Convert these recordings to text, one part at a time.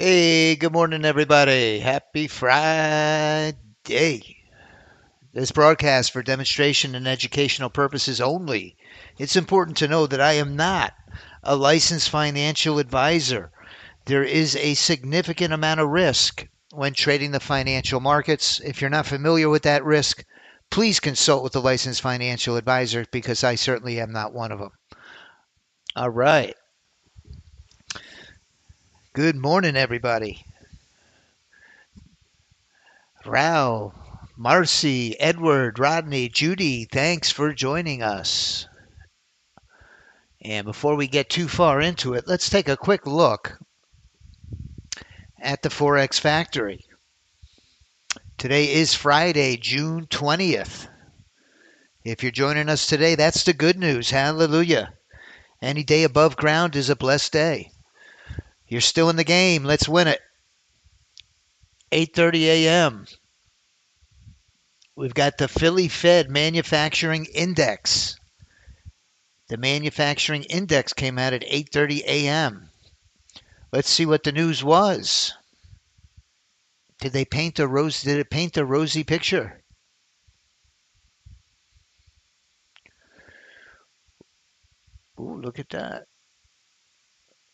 Hey, good morning, everybody. Happy Friday. This broadcast for demonstration and educational purposes only. It's important to know that I am not a licensed financial advisor. There is a significant amount of risk when trading the financial markets. If you're not familiar with that risk, please consult with a licensed financial advisor because I certainly am not one of them. All right. Good morning, everybody. Rao, Marcy, Edward, Rodney, Judy, thanks for joining us. And before we get too far into it, let's take a quick look at the Forex Factory. Today is Friday, June 20th. If you're joining us today, that's the good news. Hallelujah. Any day above ground is a blessed day. You're still in the game. Let's win it. 8:30 a.m. We've got the Philly Fed Manufacturing Index. The manufacturing index came out at 8:30 a.m. Let's see what the news was. Did it paint a rosy picture? Ooh, look at that.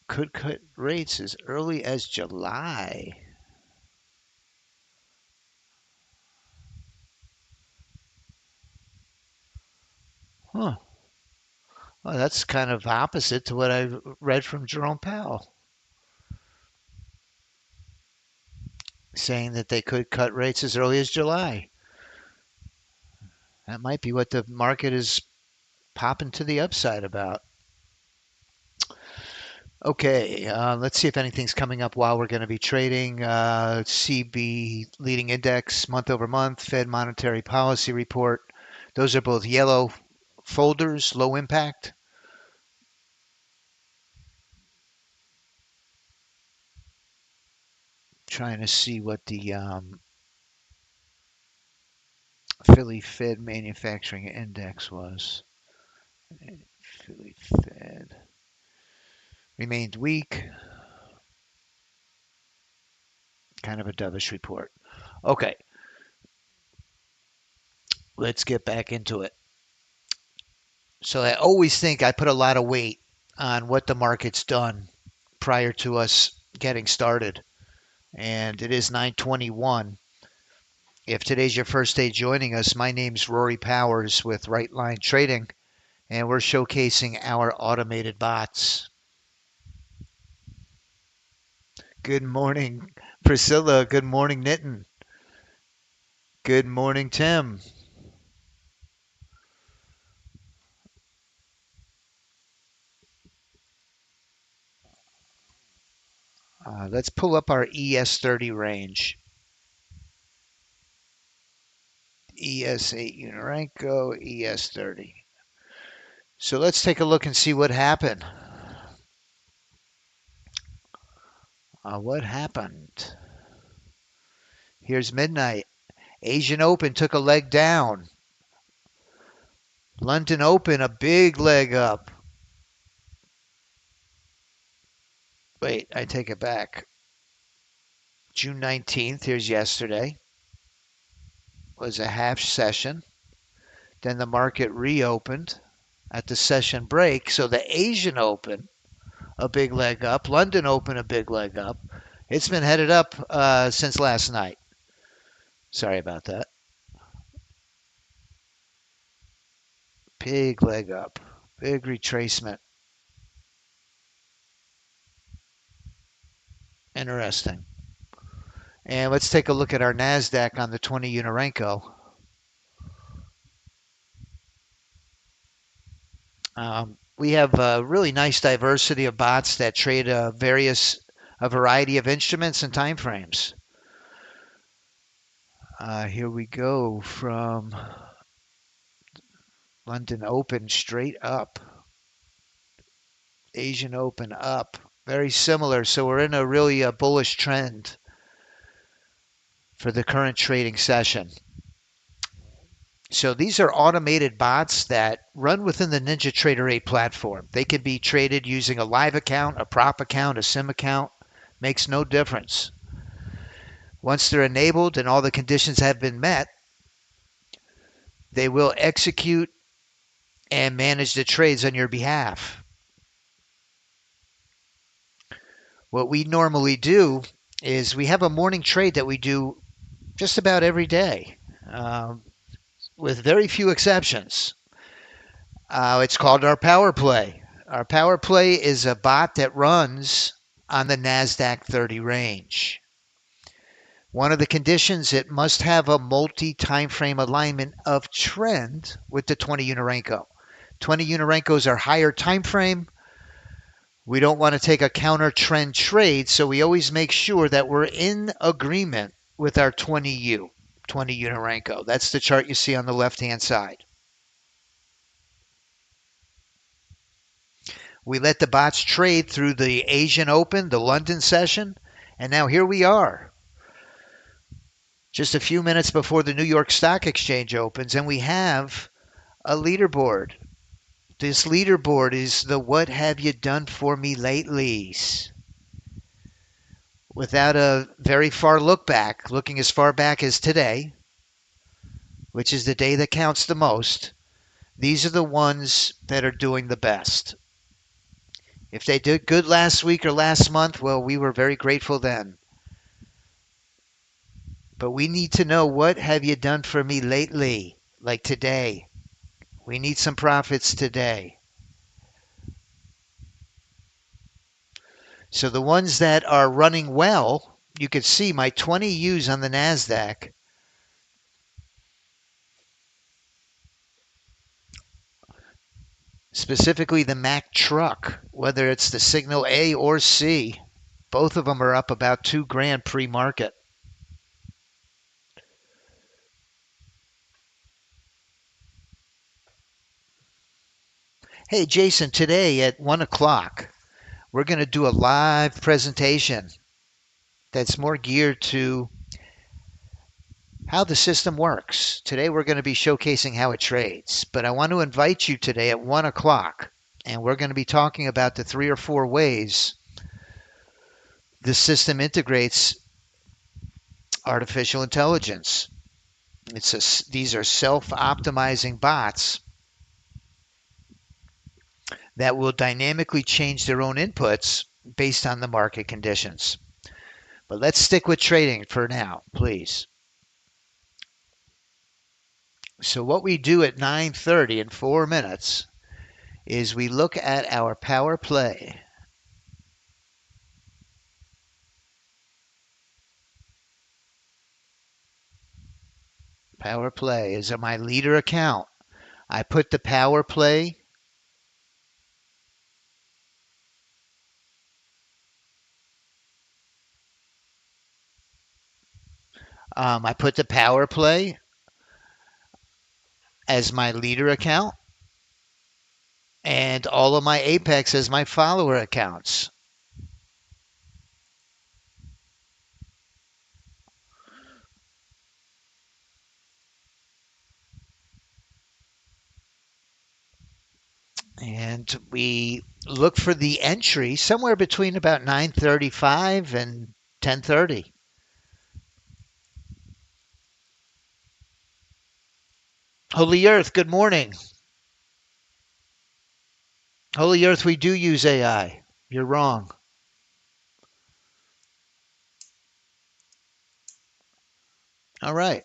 Could cut rates as early as July. Huh. Well, that's kind of opposite to what I read from Jerome Powell, saying that they could cut rates as early as July. That might be what the market is popping to the upside about. Okay, let's see if anything's coming up while we're going to be trading. CB leading index month over month, Fed monetary policy report. Those are both yellow folders, low impact. Trying to see what the Philly Fed manufacturing index was. Philly Fed remained weak. Kind of a dovish report. Okay, let's get back into it. So I always think I put a lot of weight on what the market's done prior to us getting started. And it is 9:21. If today's your first day joining us, my name's Rory Powers with Right Line Trading, and we're showcasing our automated bots. Good morning, Priscilla. Good morning, Nitin. Good morning, Tim. Let's pull up our ES30 range. ES8 Unirenco, ES30. So let's take a look and see what happened. What happened? Here's midnight. Asian Open took a leg down. London Open, a big leg up. Wait, I take it back. June 19th, here's yesterday, was a half session. Then the market reopened at the session break. So the Asian Open, a big leg up. London Open, a big leg up. It's been headed up since last night. Sorry about that. Big leg up. Big retracement. Interesting. And let's take a look at our NASDAQ on the 20 Unirenco. We have a really nice diversity of bots that trade a variety of instruments and time frames. Here we go from London Open straight up. Asian Open up. Very similar. So we're in a really bullish trend for the current trading session. So these are automated bots that run within the NinjaTrader 8 platform. They can be traded using a live account, a prop account, a sim account. Makes no difference. Once they're enabled and all the conditions have been met, they will execute and manage the trades on your behalf. What we normally do is we have a morning trade that we do just about every day, with very few exceptions. It's called our power play. Our power play is a bot that runs on the NASDAQ 30 range. One of the conditions, it must have a multi-time frame alignment of trend with the 20 Unirenko. 20 Unirenkos are higher time frame. We don't want to take a counter trend trade, so we always make sure that we're in agreement with our 20 Unirenko. That's the chart you see on the left-hand side. We let the bots trade through the Asian Open, the London session, and now here we are, just a few minutes before the New York Stock Exchange opens, and we have a leaderboard. This leaderboard is the "What have you done for me lately's?" Without a very far look back, looking as far back as today, which is the day that counts the most, these are the ones that are doing the best. If they did good last week or last month, well, we were very grateful then. But we need to know, what have you done for me lately, like today? We need some profits today. So the ones that are running well, you could see my 20 U's on the NASDAQ. Specifically the Mac truck, whether it's the signal A or C, both of them are up about $2,000 pre-market. Hey, Jason, today at 1 o'clock, we're going to do a live presentation that's more geared to how the system works. Today we're going to be showcasing how it trades, but I want to invite you today at 1 o'clock, and we're going to be talking about the 3 or 4 ways the system integrates artificial intelligence. These are self-optimizing bots that will dynamically change their own inputs based on the market conditions. But let's stick with trading for now, please. So what we do at 9:30 in 4 minutes is we look at our power play. Power play is my leader account. I put the power play I put the power play as my leader account, and all of my Apex as my follower accounts. And we look for the entry somewhere between about 9:35 and 10:30. Holy Earth, good morning. Holy Earth, we do use AI. You're wrong. All right.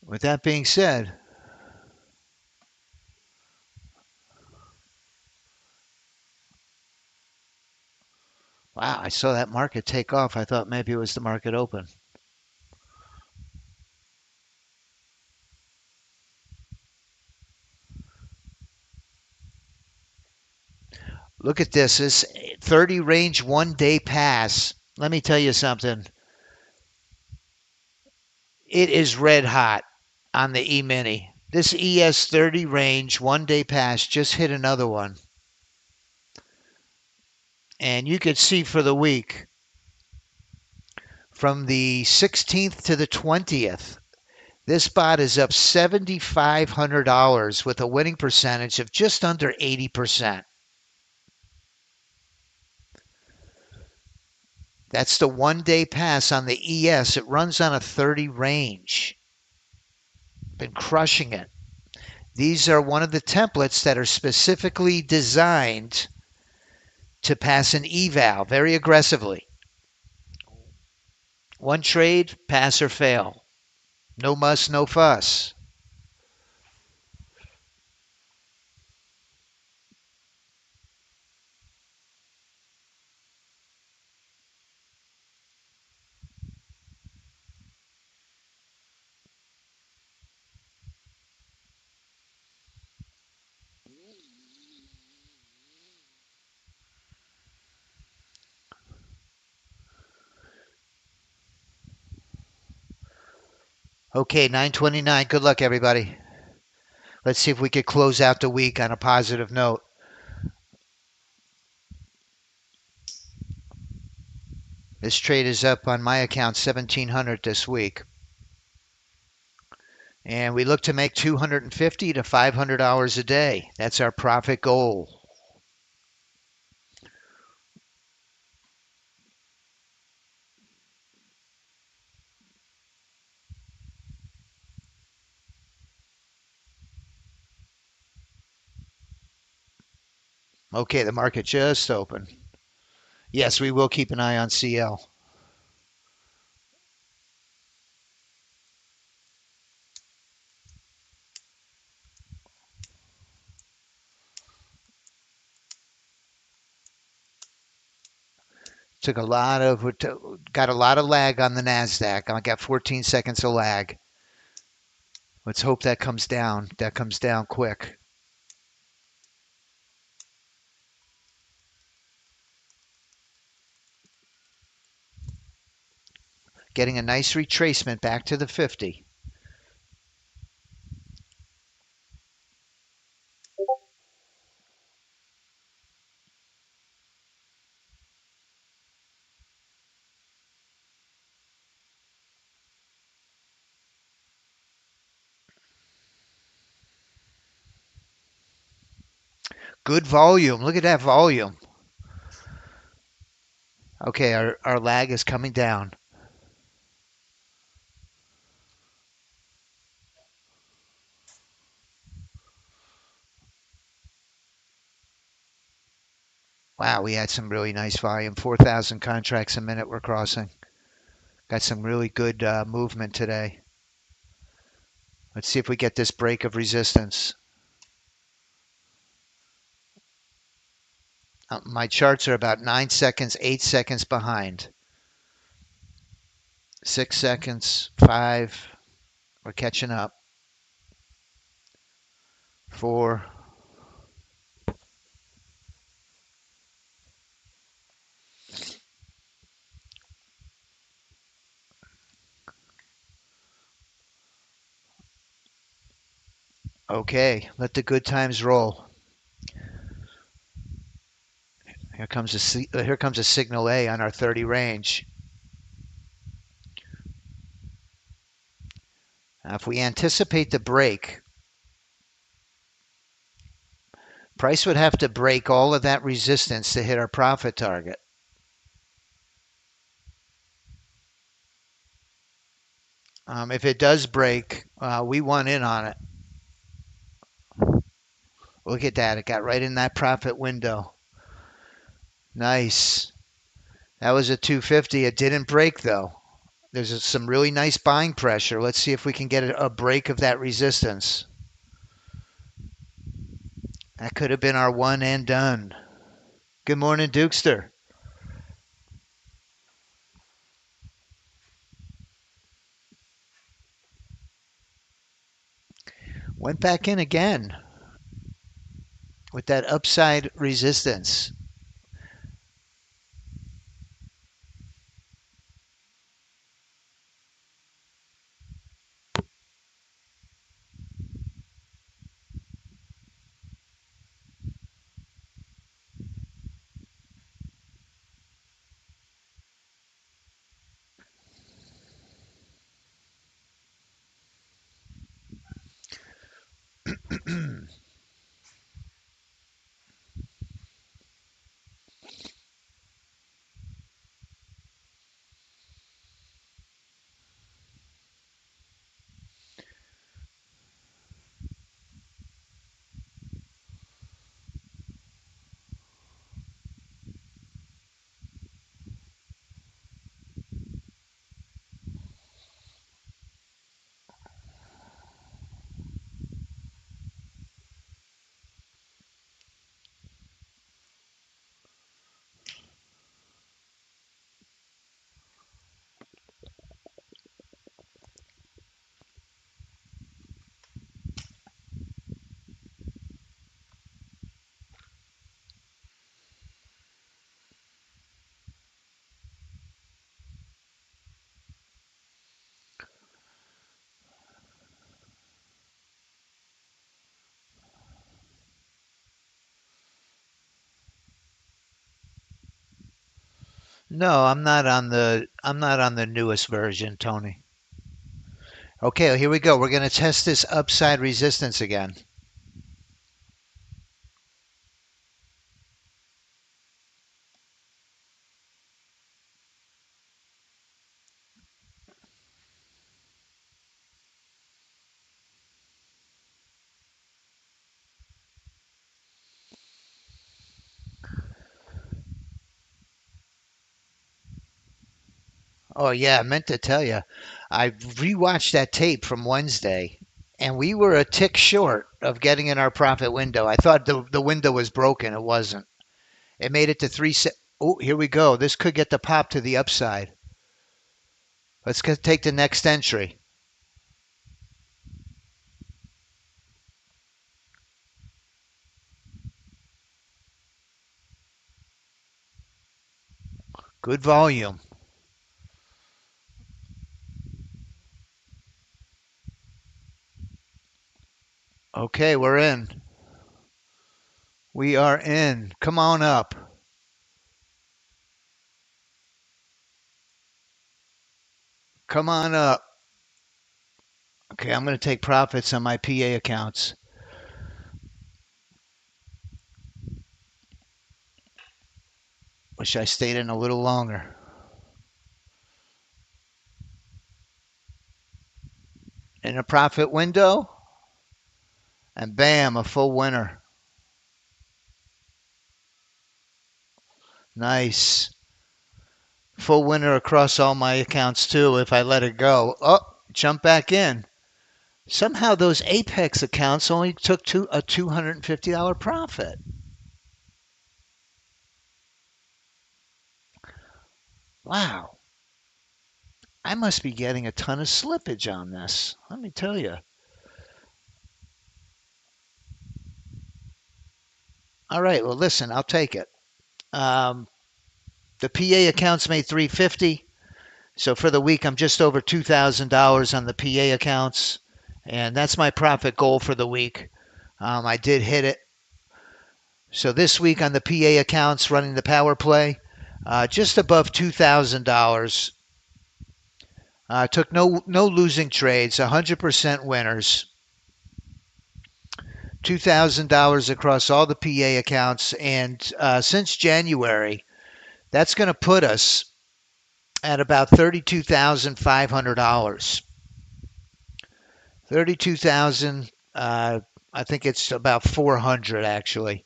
With that being said, wow, I saw that market take off. I thought maybe it was the market open. Look at this. This 30 range 1-day pass. Let me tell you something. It is red hot on the E-mini. This ES30 range 1-day pass just hit another one. And you could see for the week, from the 16th to the 20th, this bot is up $7,500 with a winning percentage of just under 80%. That's the 1-day pass on the ES. It runs on a 30 range. Been crushing it. These are one of the templates that are specifically designed to pass an eval very aggressively. One trade, pass or fail. No muss, no fuss. Okay, 9:29. Good luck, everybody. Let's see if we could close out the week on a positive note. This trade is up on my account 1,700 this week. And we look to make 250 to $500 a day. That's our profit goal. Okay, the market just opened. Yes, we will keep an eye on CL. Got a lot of lag on the Nasdaq. I got 14 seconds of lag. Let's hope that comes down. That comes down quick. Getting a nice retracement back to the 50. Good volume. Look at that volume. Okay, our lag is coming down. Wow, we had some really nice volume. 4,000 contracts a minute we're crossing. Got some really good movement today. Let's see if we get this break of resistance. My charts are about 9 seconds, 8 seconds behind. 6 seconds, 5. We're catching up. 4. Okay, let the good times roll. Here comes a signal A on our 30 range. Now, if we anticipate the break, price would have to break all of that resistance to hit our profit target. If it does break, we want in on it. Look at that. It got right in that profit window. Nice. That was a 250. It didn't break, though. There's some really nice buying pressure. Let's see if we can get a break of that resistance. That could have been our one and done. Good morning, Dukester. Went back in again with that upside resistance. No, I'm not on the newest version, Tony. Okay, here we go. We're going to test this upside resistance again. Oh yeah, I meant to tell you. I rewatched that tape from Wednesday, and we were a tick short of getting in our profit window. I thought the window was broken. It wasn't. It made it to Oh, here we go. This could get the pop to the upside. Let's take the next entry. Good volume. Okay, we're in. We are in. Come on up. Come on up. Okay, I'm going to take profits on my PA accounts. Wish I stayed in a little longer. In a profit window, and bam, a full winner. Nice. Full winner across all my accounts too if I let it go. Oh, jump back in. Somehow those Apex accounts only took a $250 profit. Wow. I must be getting a ton of slippage on this. Let me tell you. All right, well listen, I'll take it. Um, the PA accounts made 350. So for the week, I'm just over $2,000 on the PA accounts, and that's my profit goal for the week. I did hit it. So this week on the PA accounts, running the power play, just above $2,000. Took no losing trades, 100% winners. $2,000 across all the PA accounts, and since January, that's going to put us at about $32,500. 32,000. I think it's about 400 actually.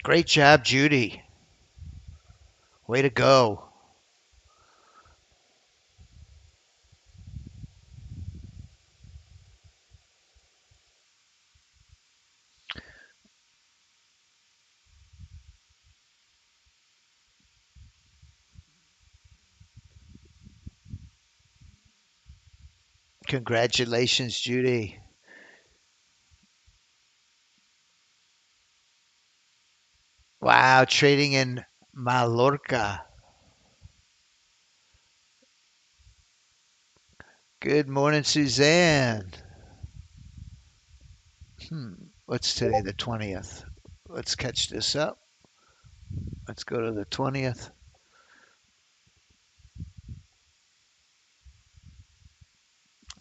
Great job, Judy. Way to go. Congratulations, Judy. Wow, trading in Mallorca. Good morning, Suzanne. Hmm. What's today, the 20th? Let's catch this up. Let's go to the 20th.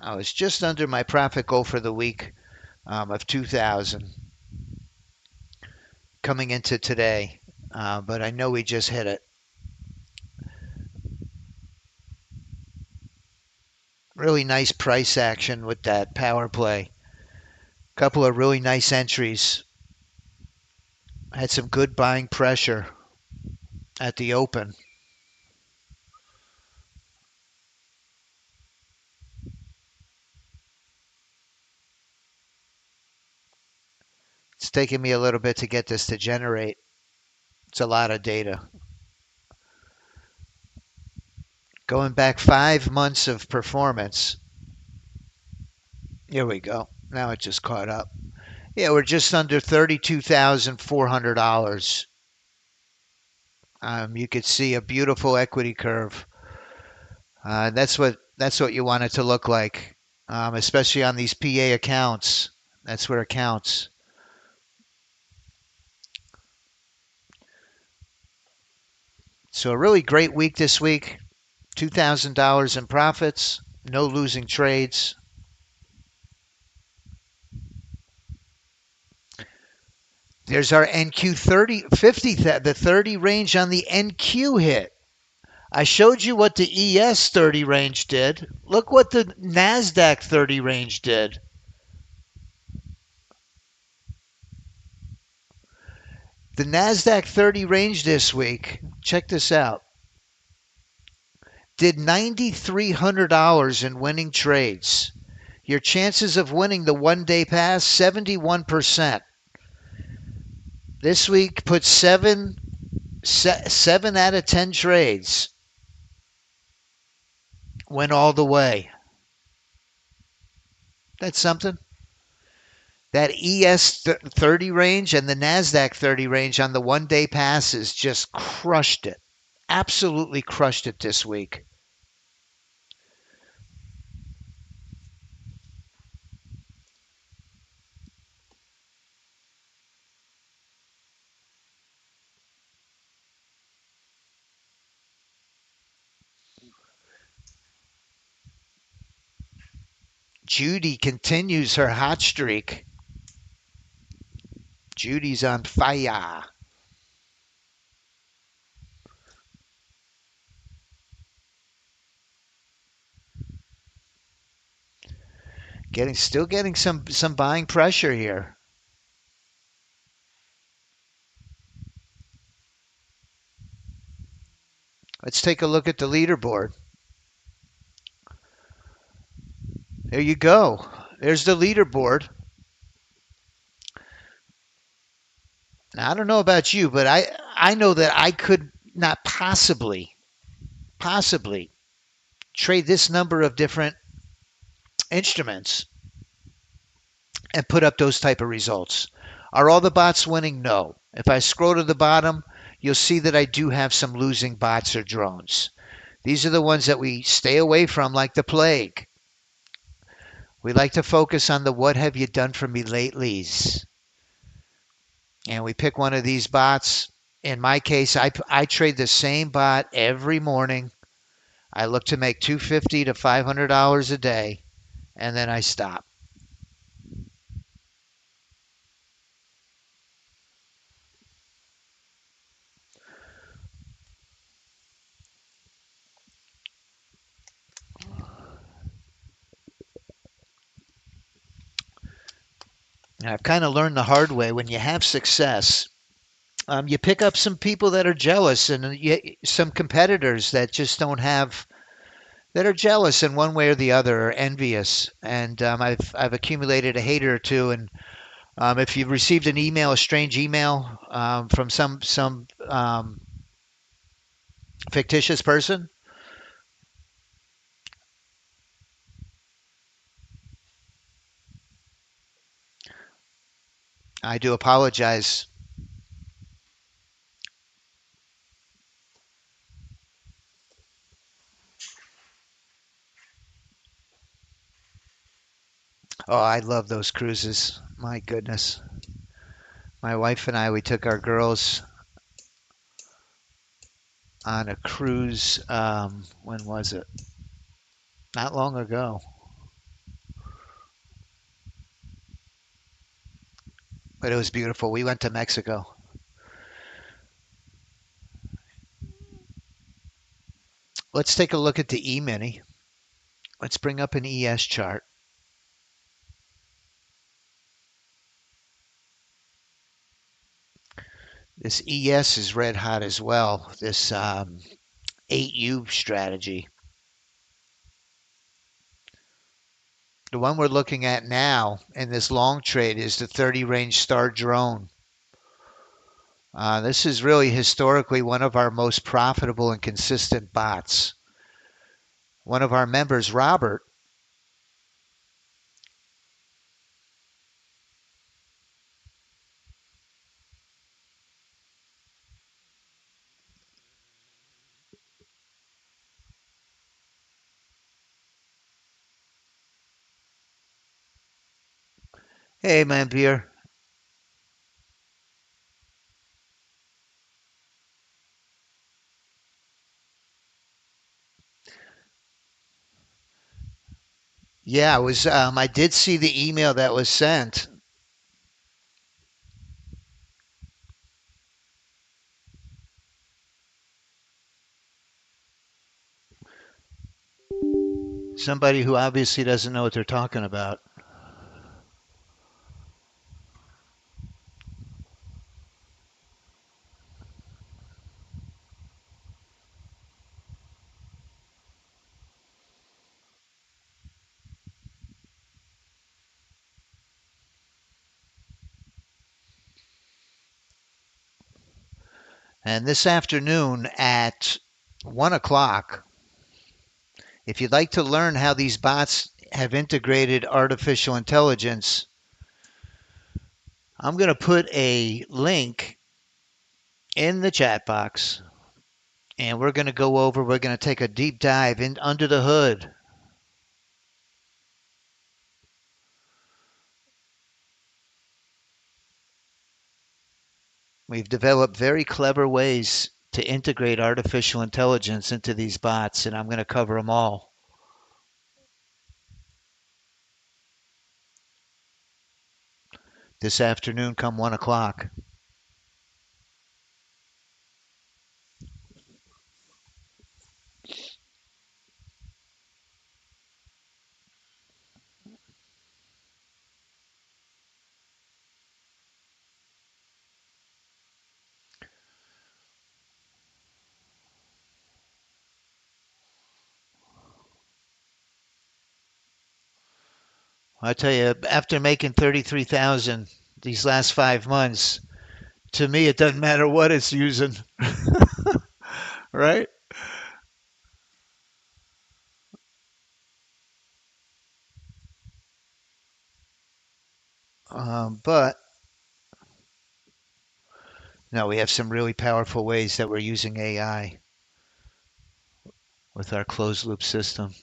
I was just under my profit goal for the week of 2,000 coming into today, but I know we just hit it. Really nice price action with that power play. Couple of really nice entries. Had some good buying pressure at the open. It's taking me a little bit to get this to generate. It's a lot of data. Going back 5 months of performance. Here we go. Now it just caught up. Yeah, we're just under $32,400. You could see a beautiful equity curve. That's what you want it to look like. especially on these PA accounts. That's where it counts. So a really great week this week. $2,000 in profits, no losing trades. There's our NQ 30, 50, the 30 range on the NQ hit. I showed you what the ES 30 range did. Look what the NASDAQ 30 range did. The NASDAQ 30 range this week, check this out, did $9,300 in winning trades. Your chances of winning the one-day pass, 71%. This week put seven out of 10 trades went all the way. That's something. That ES 30 range and the NASDAQ 30 range on the one-day passes just crushed it. Absolutely crushed it this week. Judy continues her hot streak. Judy's on fire. Still getting some buying pressure here. Let's take a look at the leaderboard. There you go. There's the leaderboard. Now, I don't know about you, but I know that I could not possibly trade this number of different instruments and put up those type of results. Are all the bots winning? No. If I scroll to the bottom, you'll see that I do have some losing bots or drones. These are the ones that we stay away from like the plague. We like to focus on the what have you done for me latelys. And we pick one of these bots. In my case, I trade the same bot every morning. I look to make $250 to $500 a day, and then I stop. And I've kind of learned the hard way when you have success, you pick up some people that are jealous and some competitors that just don't have that are jealous in one way or the other or envious. And I've accumulated a hater or two. And if you've received an email, a strange email from some fictitious person, I do apologize. Oh, I love those cruises. My goodness. My wife and I, we took our girls on a cruise. When was it? Not long ago. But it was beautiful. We went to Mexico. Let's take a look at the E-mini. Let's bring up an ES chart. This ES is red hot as well. This 8U strategy. The one we're looking at now in this long trade is the 30 range star drone. This is really historically one of our most profitable and consistent bots. One of our members, Robert, Hey, man, beer. Yeah, I was. I did see the email that was sent. Somebody who obviously doesn't know what they're talking about. And this afternoon at 1 o'clock, if you'd like to learn how these bots have integrated artificial intelligence, I'm going to put a link in the chat box, and we're going to take a deep dive in under the hood. We've developed very clever ways to integrate artificial intelligence into these bots, and I'm going to cover them all this afternoon come 1 o'clock. I tell you, after making 33,000 these last 5 months, to me it doesn't matter what it's using, right? But no, we have some really powerful ways that we're using AI with our closed loop system.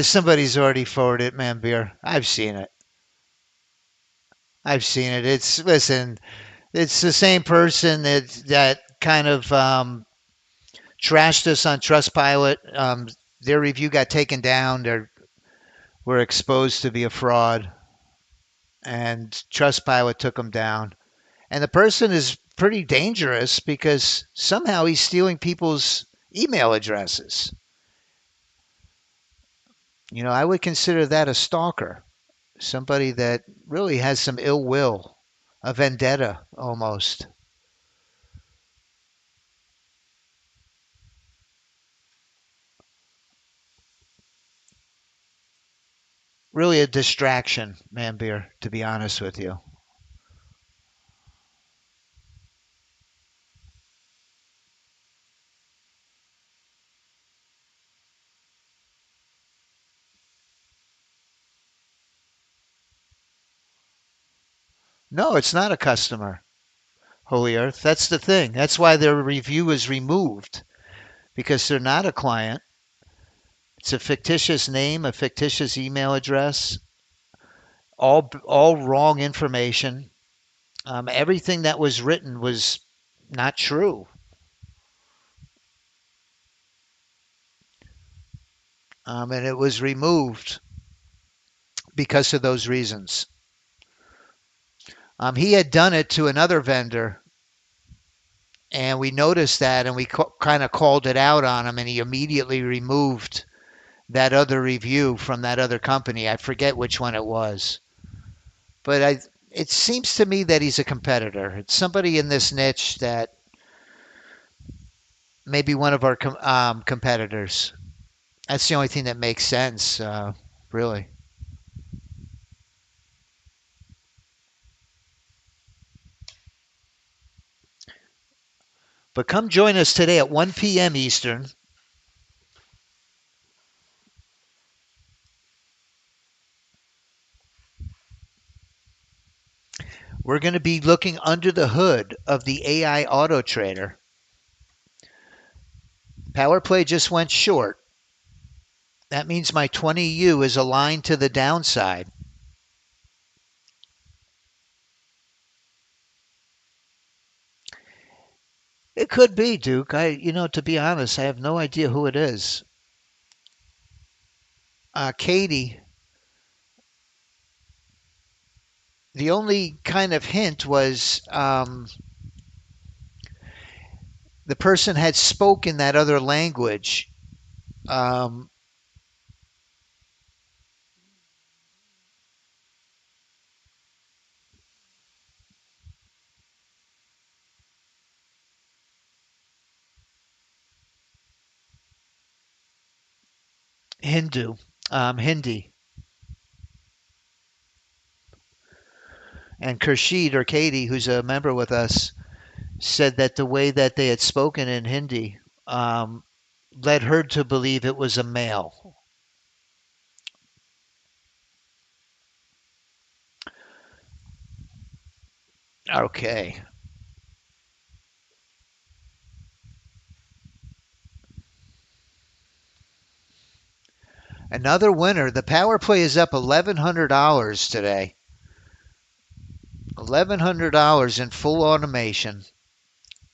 Somebody's already forwarded it, man, beer. I've seen it. I've seen it. It's the same person that kind of trashed us on Trustpilot. Their review got taken down. They were exposed to be a fraud, and Trustpilot took them down. And the person is pretty dangerous because somehow he's stealing people's email addresses. I would consider that a stalker, somebody that really has some ill will, a vendetta almost. Really a distraction, man, beer, to be honest with you. No, it's not a customer, Holy Earth. That's the thing. That's why their review is removed because they're not a client. It's a fictitious name, a fictitious email address, all wrong information. Everything that was written was not true, and it was removed because of those reasons. He had done it to another vendor, and we noticed that, and we kind of called it out on him, and he immediately removed that other review from that other company. I forget which one it was, but it seems to me that he's a competitor. It's somebody in this niche that maybe one of our competitors. That's the only thing that makes sense, really. But come join us today at 1 p.m. Eastern. We're going to be looking under the hood of the AI auto trader. Power play just went short. That means my 20U is aligned to the downside. It could be, Duke. To be honest, I have no idea who it is. Katie, the only kind of hint was the person had spoken that other language. Um, Hindu, Hindi. And Kershid or Katie, who's a member with us, said that the way that they had spoken in Hindi led her to believe it was a male. Okay. Another winner. The power play is up $1,100 today. $1,100 in full automation.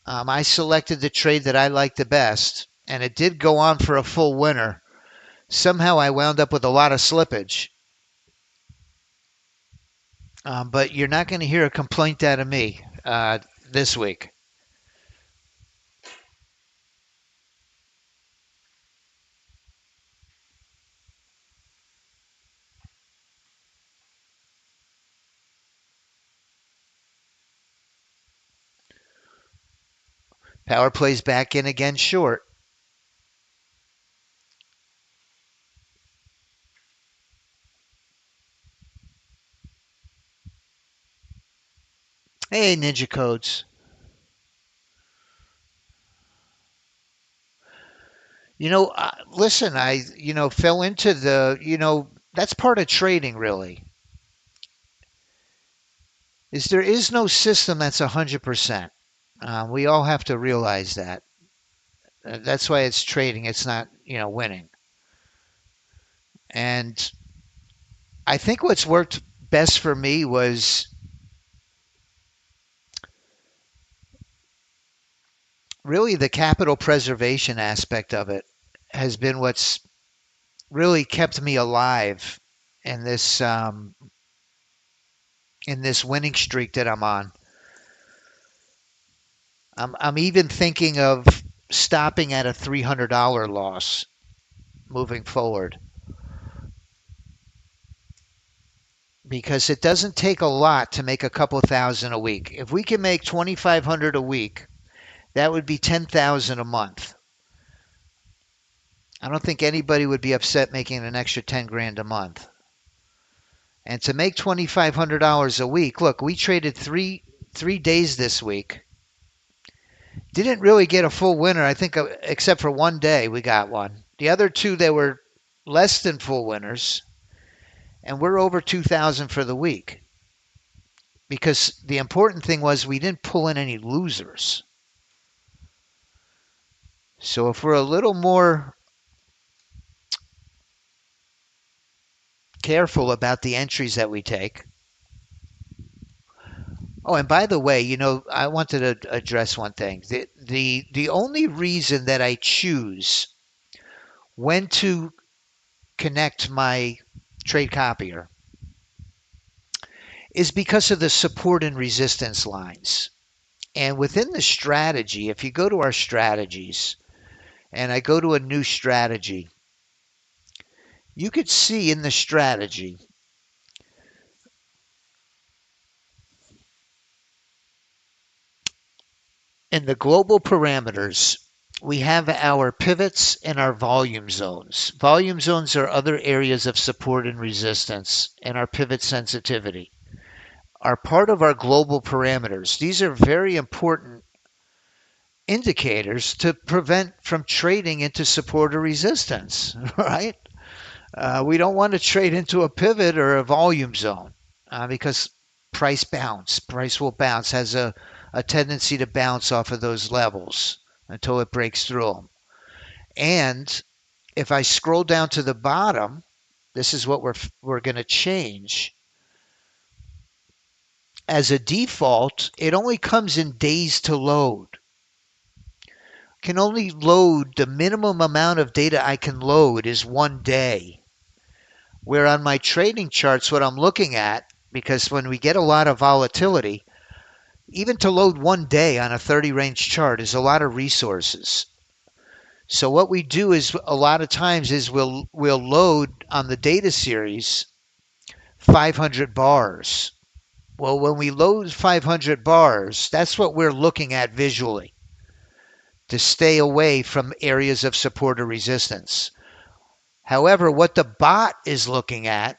I selected the trade that I liked the best, and it did go on for a full winner. Somehow I wound up with a lot of slippage. But you're not going to hear a complaint out of me this week. Power plays back in again short. Hey, Ninja Codes. Listen, I fell into that's part of trading really. There is no system that's 100%. We all have to realize that. That's why it's trading. It's not, winning. And I think what's worked best for me was really the capital preservation aspect of it has been what's really kept me alive in this winning streak that I'm on. I'm even thinking of stopping at a $300 loss moving forward because it doesn't take a lot to make a couple thousand a week. If we can make 2,500 a week, that would be 10,000 a month. I don't think anybody would be upset making an extra 10 grand a month. And to make $2,500 a week, look, we traded three days this week. Didn't really get a full winner, I think, except for one day we got one. The other two, they were less than full winners. And we're over 2,000 for the week. Because the important thing was we didn't pull in any losers. So if we're a little more careful about the entries that we take. Oh, and by the way, I wanted to address one thing. The only reason that I choose when to connect my trade copier is because of the support and resistance lines. And within the strategy, if you go to our strategies and I go to a new strategy, you could see in the strategy in the global parameters, we have our pivots and our volume zones. Volume zones are other areas of support and resistance, and our pivot sensitivity are part of our global parameters. These are very important indicators to prevent from trading into support or resistance, right? We don't want to trade into a pivot or a volume zone because price bounce. Price will bounce, has a tendency to bounce off of those levels until it breaks through them. And if I scroll down to the bottom, this is what we're going to change. As a default, it only comes in days to load. Can only load, the minimum amount of data I can load is 1 day. Where on my trading charts, what I'm looking at, because when we get a lot of volatility, even to load 1 day on a 30 range chart is a lot of resources. So what we do is a lot of times is we'll load on the data series 500 bars. Well, when we load 500 bars, that's what we're looking at visually to stay away from areas of support or resistance. However, what the bot is looking at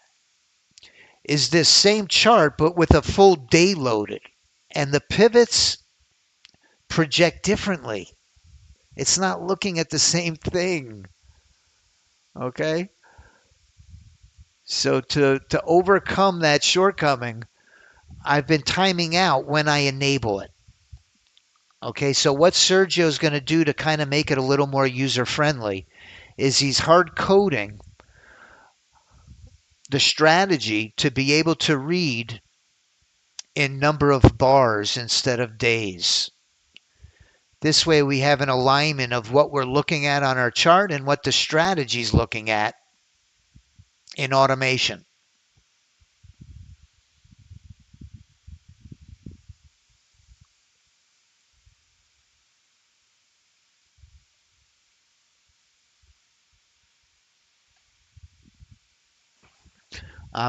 is this same chart, but with a full day loaded. And the pivots project differently. It's not looking at the same thing. Okay? So to overcome that shortcoming, I've been timing out when I enable it. Okay, so what Sergio's going to do to kind of make it a little more user-friendly is he's hard coding the strategy to be able to read in number of bars instead of days. This way we have an alignment of what we're looking at on our chart and what the strategy's looking at in automation.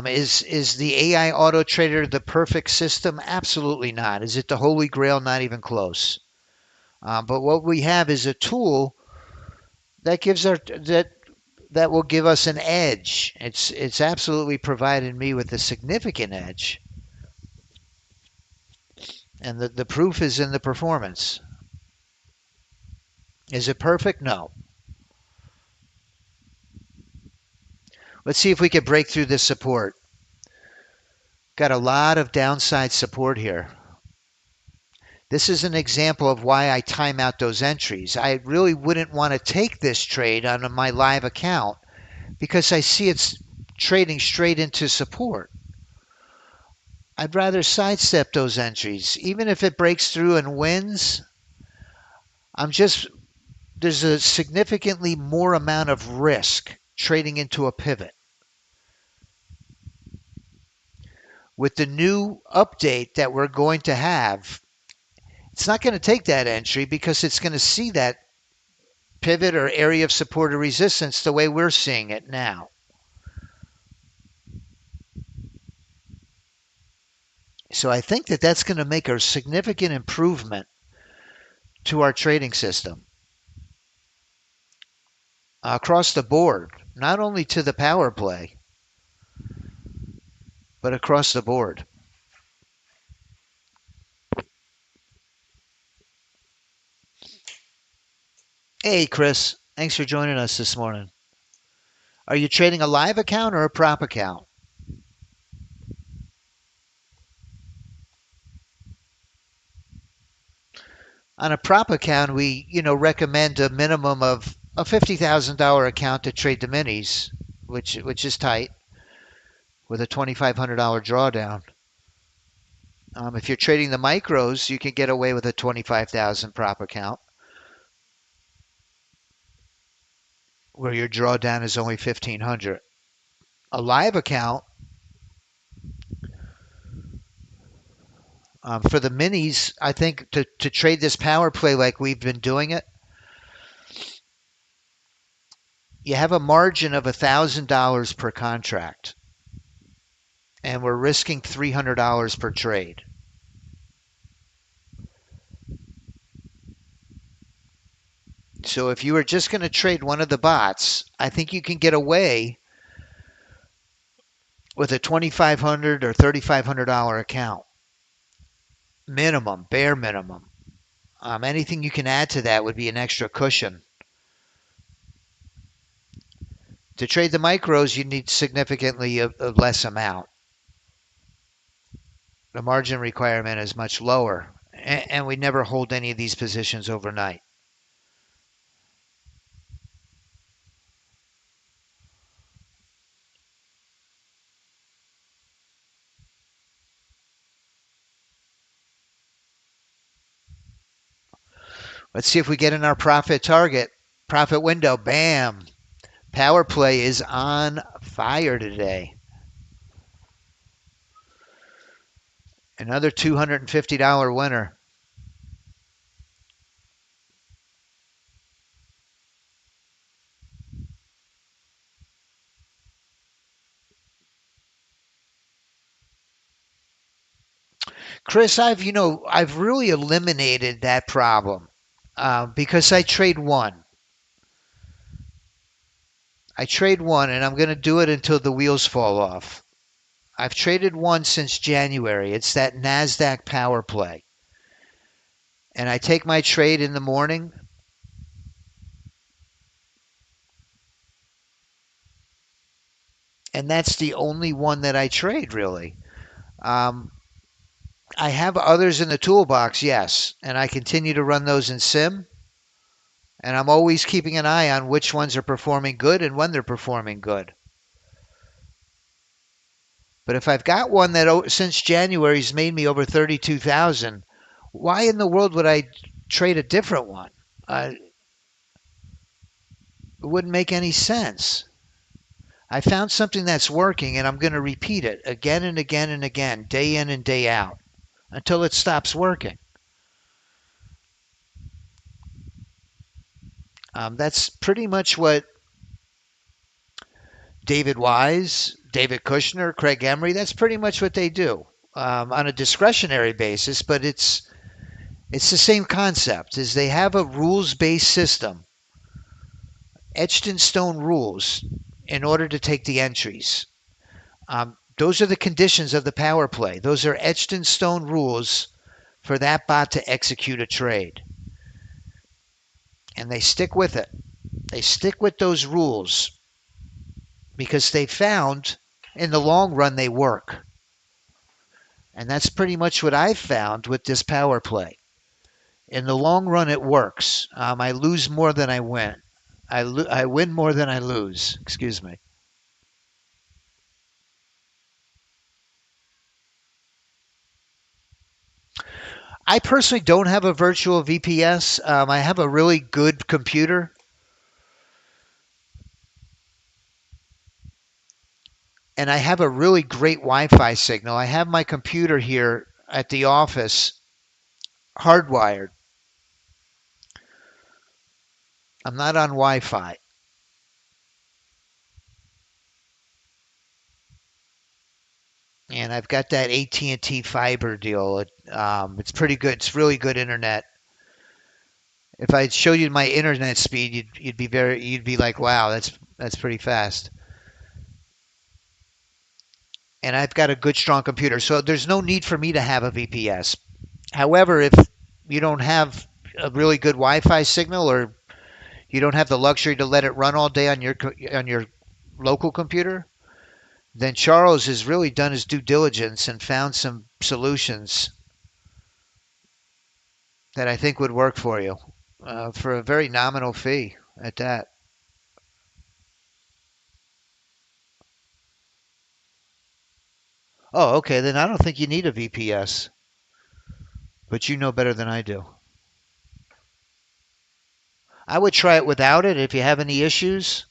Is the AI Auto Trader the perfect system? Absolutely not. Is it the holy grail? Not even close. But what we have is a tool that gives that will give us an edge. It's absolutely provided me with a significant edge, and the proof is in the performance. Is it perfect? No. Let's see if we can break through this support. Got a lot of downside support here. This is an example of why I time out those entries. I really wouldn't want to take this trade on my live account because I see it's trading straight into support. I'd rather sidestep those entries. Even if it breaks through and wins, there's a significantly more amount of risk trading into a pivot. With the new update that we're going to have, it's not going to take that entry because it's going to see that pivot or area of support or resistance the way we're seeing it now. So I think that that's going to make a significant improvement to our trading system across the board, not only to the power play, but across the board. Hey, Chris, thanks for joining us this morning. Are you trading a live account or a prop account? On a prop account, we recommend a minimum of a $50,000 account to trade the minis, which is tight, with a $2,500 drawdown. If you're trading the micros, you can get away with a 25,000 prop account, where your drawdown is only 1,500. A live account, for the minis, I think to trade this power play like we've been doing it, you have a margin of $1,000 per contract, and we're risking $300 per trade. So if you were just going to trade one of the bots, I think you can get away with a $2,500 or $3,500 account. Minimum, bare minimum. Anything you can add to that would be an extra cushion. To trade the micros, you need significantly a less amount. The margin requirement is much lower, and we never hold any of these positions overnight. Let's see if we get in our profit target, profit window. Bam. Power play is on fire today. Another $250 winner. Chris, I've really eliminated that problem because I trade one. I trade one, and I'm going to do it until the wheels fall off. I've traded one since January. It's that NASDAQ power play. And I take my trade in the morning, and that's the only one that I trade, really. Um, I have others in the toolbox, yes, and I continue to run those in Sim. And I'm always keeping an eye on which ones are performing good and when they're performing good. But if I've got one that since January's made me over 32,000, why in the world would I trade a different one? It wouldn't make any sense. I found something that's working, and I'm going to repeat it again and again and again, day in and day out, until it stops working. That's pretty much what David Wise, David Kushner, Craig Emery, that's pretty much what they do on a discretionary basis, but it's the same concept, is they have a rules-based system, etched in stone rules, in order to take the entries. Those are the conditions of the power play. Those are etched in stone rules for that bot to execute a trade. And they stick with it. They stick with those rules because they found in the long run they work. And that's pretty much what I've found with this power play. In the long run, it works. I lose more than I win. I win more than I lose. Excuse me. I personally don't have a virtual VPS. I have a really good computer, and I have a really great Wi-Fi signal. I have my computer here at the office hardwired. I'm not on Wi-Fi, and I've got that AT&T fiber deal. It's pretty good. It's really good internet. If I showed you my internet speed, you'd be like, wow, that's pretty fast. And I've got a good strong computer, so there's no need for me to have a VPS. However, if you don't have a really good Wi-Fi signal, or you don't have the luxury to let it run all day on your local computer, then Charles has really done his due diligence and found some solutions that I think would work for you for a very nominal fee at that. Oh, okay, then I don't think you need a VPS, but you know better than I do. I would try it without it. If you have any issues,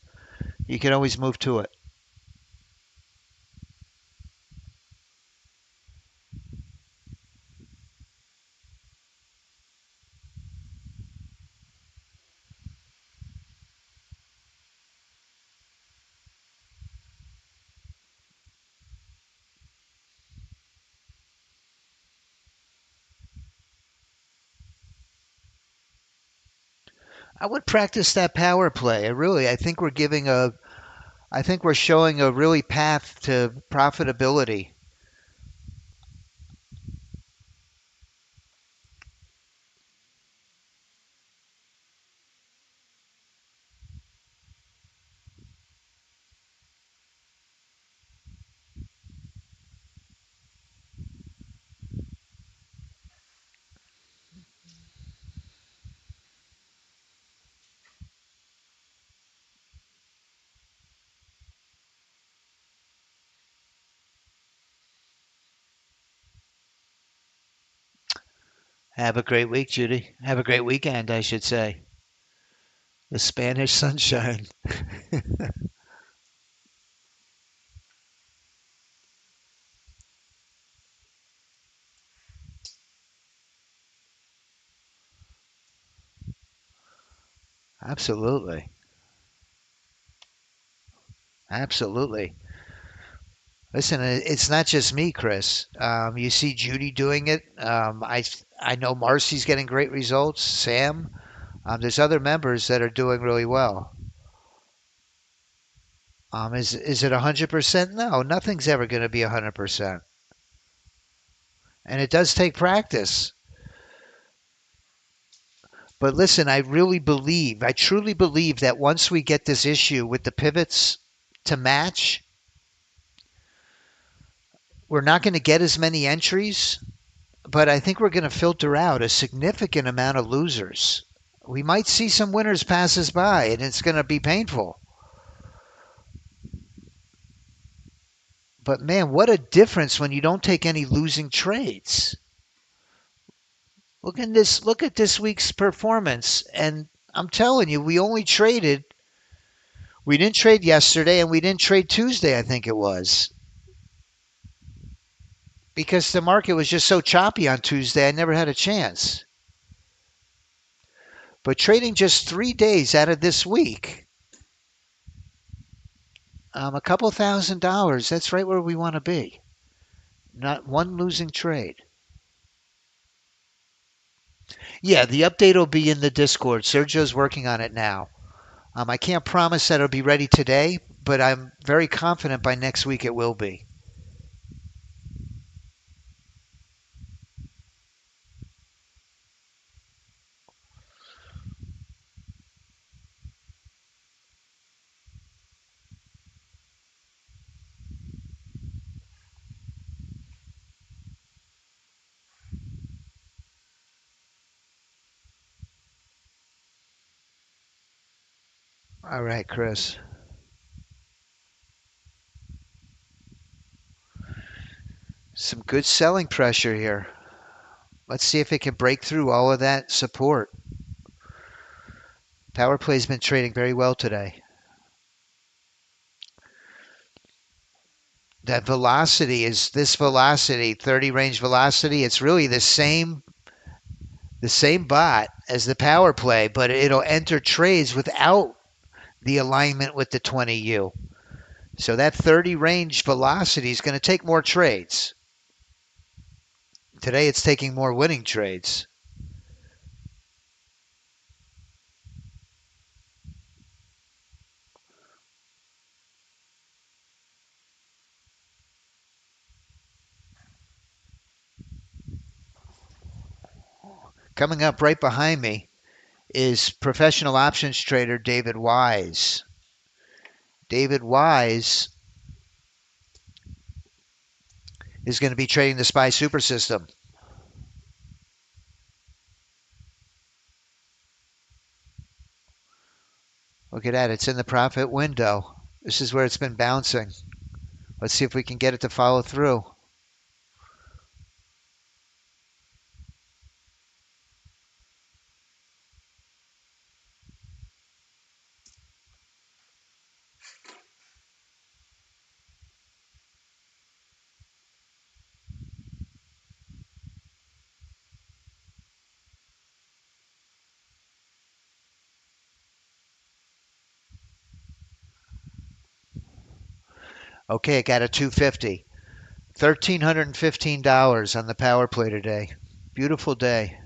you can always move to it. I would practice that power play. I think we're showing a really path to profitability. Have a great week, Judy. Have a great weekend, I should say. The Spanish sunshine. Absolutely. Absolutely. Listen, it's not just me, Chris. You see Judy doing it. I know Marcy's getting great results. Sam. There's other members that are doing really well. Is it 100%? No, nothing's ever going to be 100%, and it does take practice. But listen, I truly believe that once we get this issue with the pivots to match, we're not going to get as many entries, but I think we're going to filter out a significant amount of losers. We might see some winners pass us by, and it's going to be painful. But man, what a difference when you don't take any losing trades. Look at this week's performance, and I'm telling you, we didn't trade yesterday, and we didn't trade Tuesday, I think it was, because the market was just so choppy on Tuesday. I never had a chance. But trading just 3 days out of this week, a couple $1,000, that's right where we want to be. Not one losing trade. Yeah, the update will be in the Discord. Sergio's working on it now. I can't promise that it'll be ready today, but I'm very confident by next week it will be. All right, Chris. Some good selling pressure here. Let's see if it can break through all of that support. Power play's been trading very well today. That velocity is this velocity, 30 range velocity. It's really the same bot as the power play, but it'll enter trades without the alignment with the 20U. So that 30 range velocity is going to take more trades. Today it's taking more winning trades. Coming up right behind me is professional options trader David Wise. David Wise is going to be trading the SPY super system. Look at that. It's in the profit window. This is where it's been bouncing. Let's see if we can get it to follow through. Okay, it got a 250. $1,315 on the power play today. Beautiful day.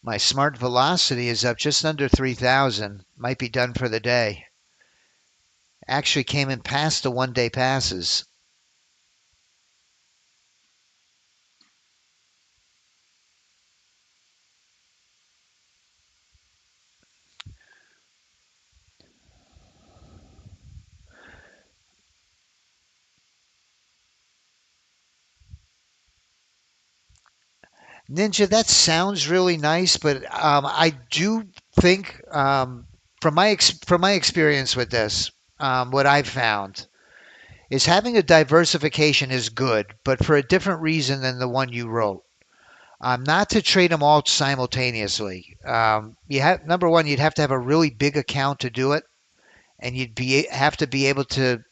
My smart velocity is up just under 3,000. Might be done for the day. Actually came in past the 1 day passes. Ninja, that sounds really nice, but I do think from my experience with this, what I've found is having a diversification is good, but for a different reason than the one you wrote. Not to trade them all simultaneously. You have number one, you'd have to have a really big account to do it, and have to be able to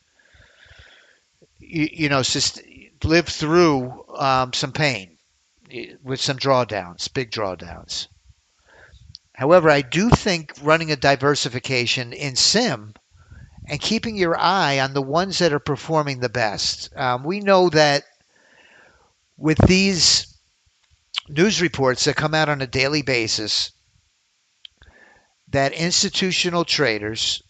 just live through some pain with some drawdowns, big drawdowns. However, I do think running a diversification in sim and keeping your eye on the ones that are performing the best. We know that with these news reports that come out on a daily basis, that institutional traders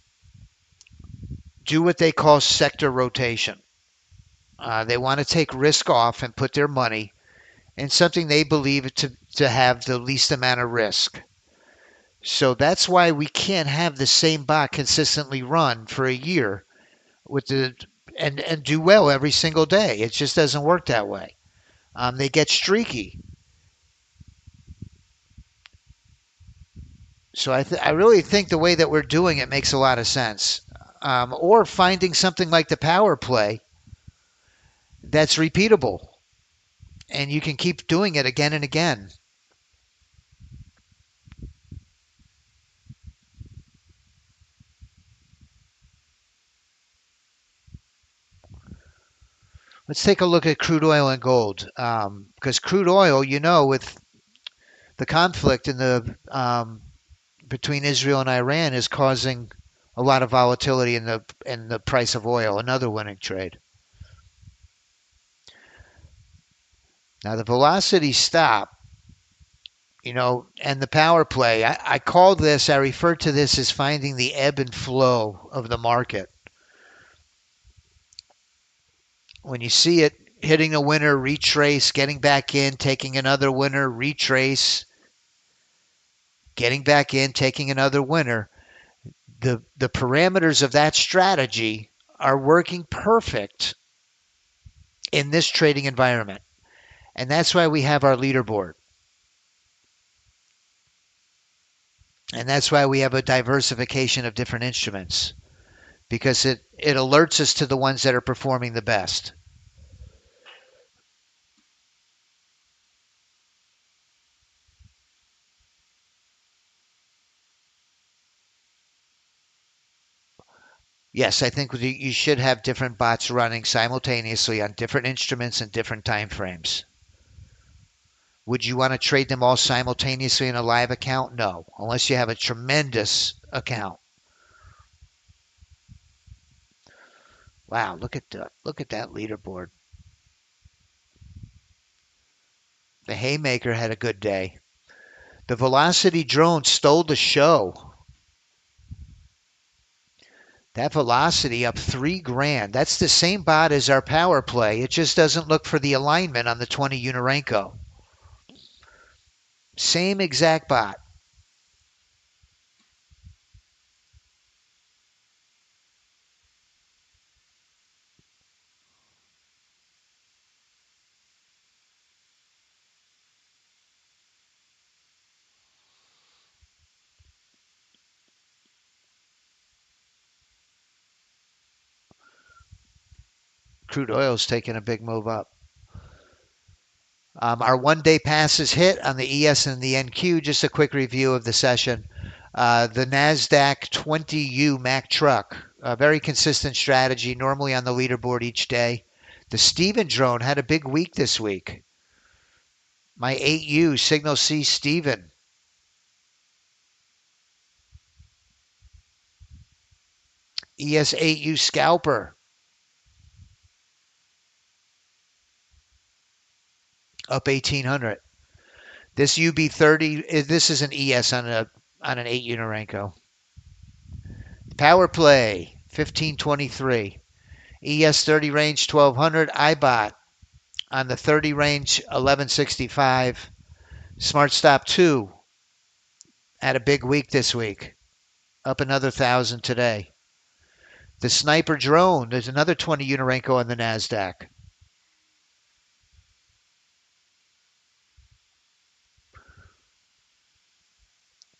do what they call sector rotation. They want to take risk off and put their money in something they believe to have the least amount of risk. So that's why we can't have the same bot consistently run for a year with the and do well every single day. It just doesn't work that way. They get streaky. So I really think the way that we're doing it makes a lot of sense. Or finding something like the power play that's repeatable and you can keep doing it again and again. Let's take a look at crude oil and gold, because crude oil, with the conflict in the between Israel and Iran, is causing a lot of volatility in the price of oil. Another winning trade. Now the velocity stop, and the power play. I refer to this as finding the ebb and flow of the market. When you see it hitting a winner, retrace, getting back in, taking another winner, retrace, getting back in, taking another winner, the parameters of that strategy are working perfect in this trading environment. And that's why we have our leaderboard. And that's why we have a diversification of different instruments, because it alerts us to the ones that are performing the best. Yes, I think you should have different bots running simultaneously on different instruments and different time frames. Would you want to trade them all simultaneously in a live account? No, unless you have a tremendous account. Wow, look at that leaderboard. The Haymaker had a good day. The Velocity drone stole the show. That Velocity up $3,000. That's the same bot as our power play. It just doesn't look for the alignment on the 20 Unarenko. Same exact bot. Crude oil's taking a big move up. Our one-day passes hit on the ES and the NQ. Just a quick review of the session. The NASDAQ 20U Mac truck, a very consistent strategy, normally on the leaderboard each day. The Steven drone had a big week this week. My 8U Signal C Steven. ES8U Scalper up 1800. This UB30, this is an ES on an 8 Unarenko. Power play 1523. ES30 range 1200. IBOT on the 30 range 1165. Smart Stop 2 had a big week this week, up another 1,000 today. The Sniper drone, there's another 20 Unarenko on the NASDAQ.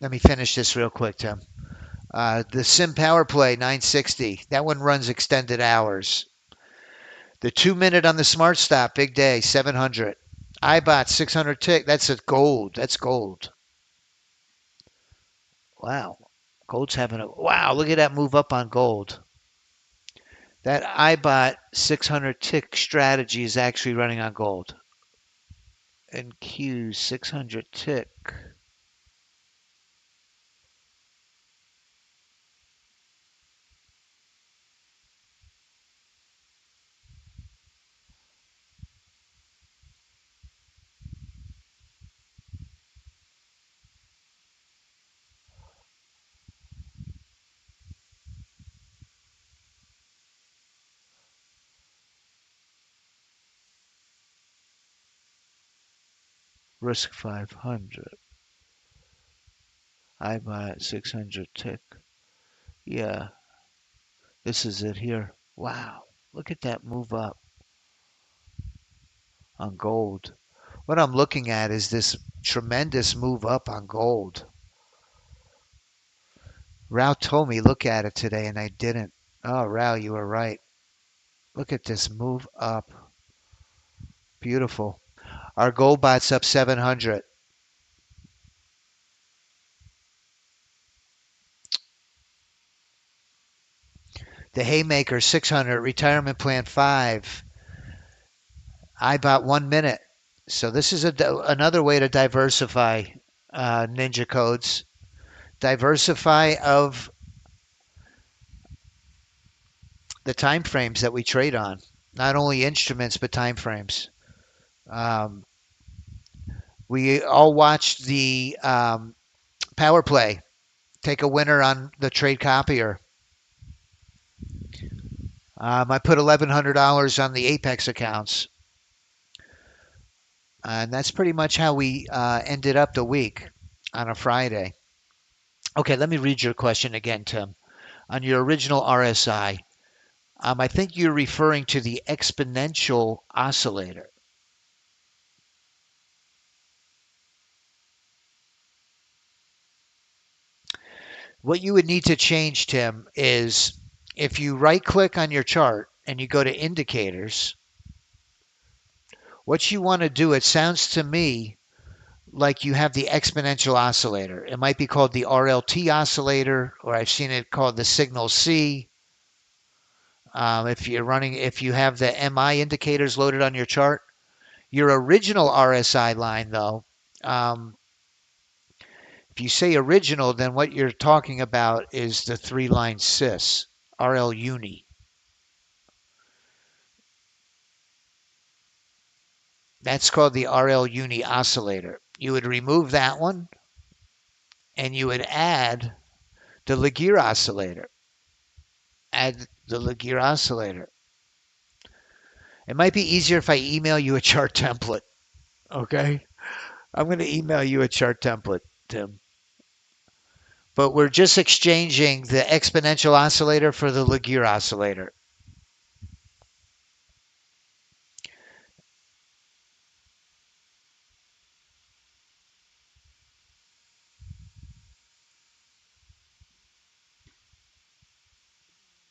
Let me finish this real quick, Tim. The Sim Power Play 960. That one runs extended hours. The 2 minute on the Smart Stop, big day, 700. I bought 600 tick. That's a gold. That's gold. Wow. Gold's having a wow. Look at that move up on gold. That I bought 600 tick strategy is actually running on gold. And Q 600 tick. Risk 500. I bought 600 tick. Yeah, this is it here. Wow. Look at that move up on gold. What I'm looking at is this tremendous move up on gold. Rao told me look at it today and I didn't. Oh, Rao, you were right. Look at this move up. Beautiful. Our gold bot's up 700. The Haymaker 600, Retirement Plan 5. I bought 1 minute. So this is another way to diversify ninja codes. Diversify of the time frames that we trade on. Not only instruments, but time frames. Um, we all watched the power play. Take a winner on the trade copier. I put $1,100 on the Apex accounts. And that's pretty much how we ended up the week on a Friday. Okay, let me read your question again, Tim. On your original RSI, I think you're referring to the exponential oscillator. What you would need to change, Tim, is if you right click on your chart and you go to indicators, what you want to do, it sounds to me like you have the exponential oscillator. It might be called the RLT oscillator, or I've seen it called the signal C. If you have the MI indicators loaded on your chart, your original RSI line, though, if you say original, then what you're talking about is the three-line cis, RL uni. That's called the RL uni oscillator. You would remove that one, and you would add the Laguerre oscillator. Add the Laguerre oscillator. It might be easier if I email you a chart template. Okay? I'm going to email you a chart template, Tim. But we're just exchanging the exponential oscillator for the Laguerre oscillator.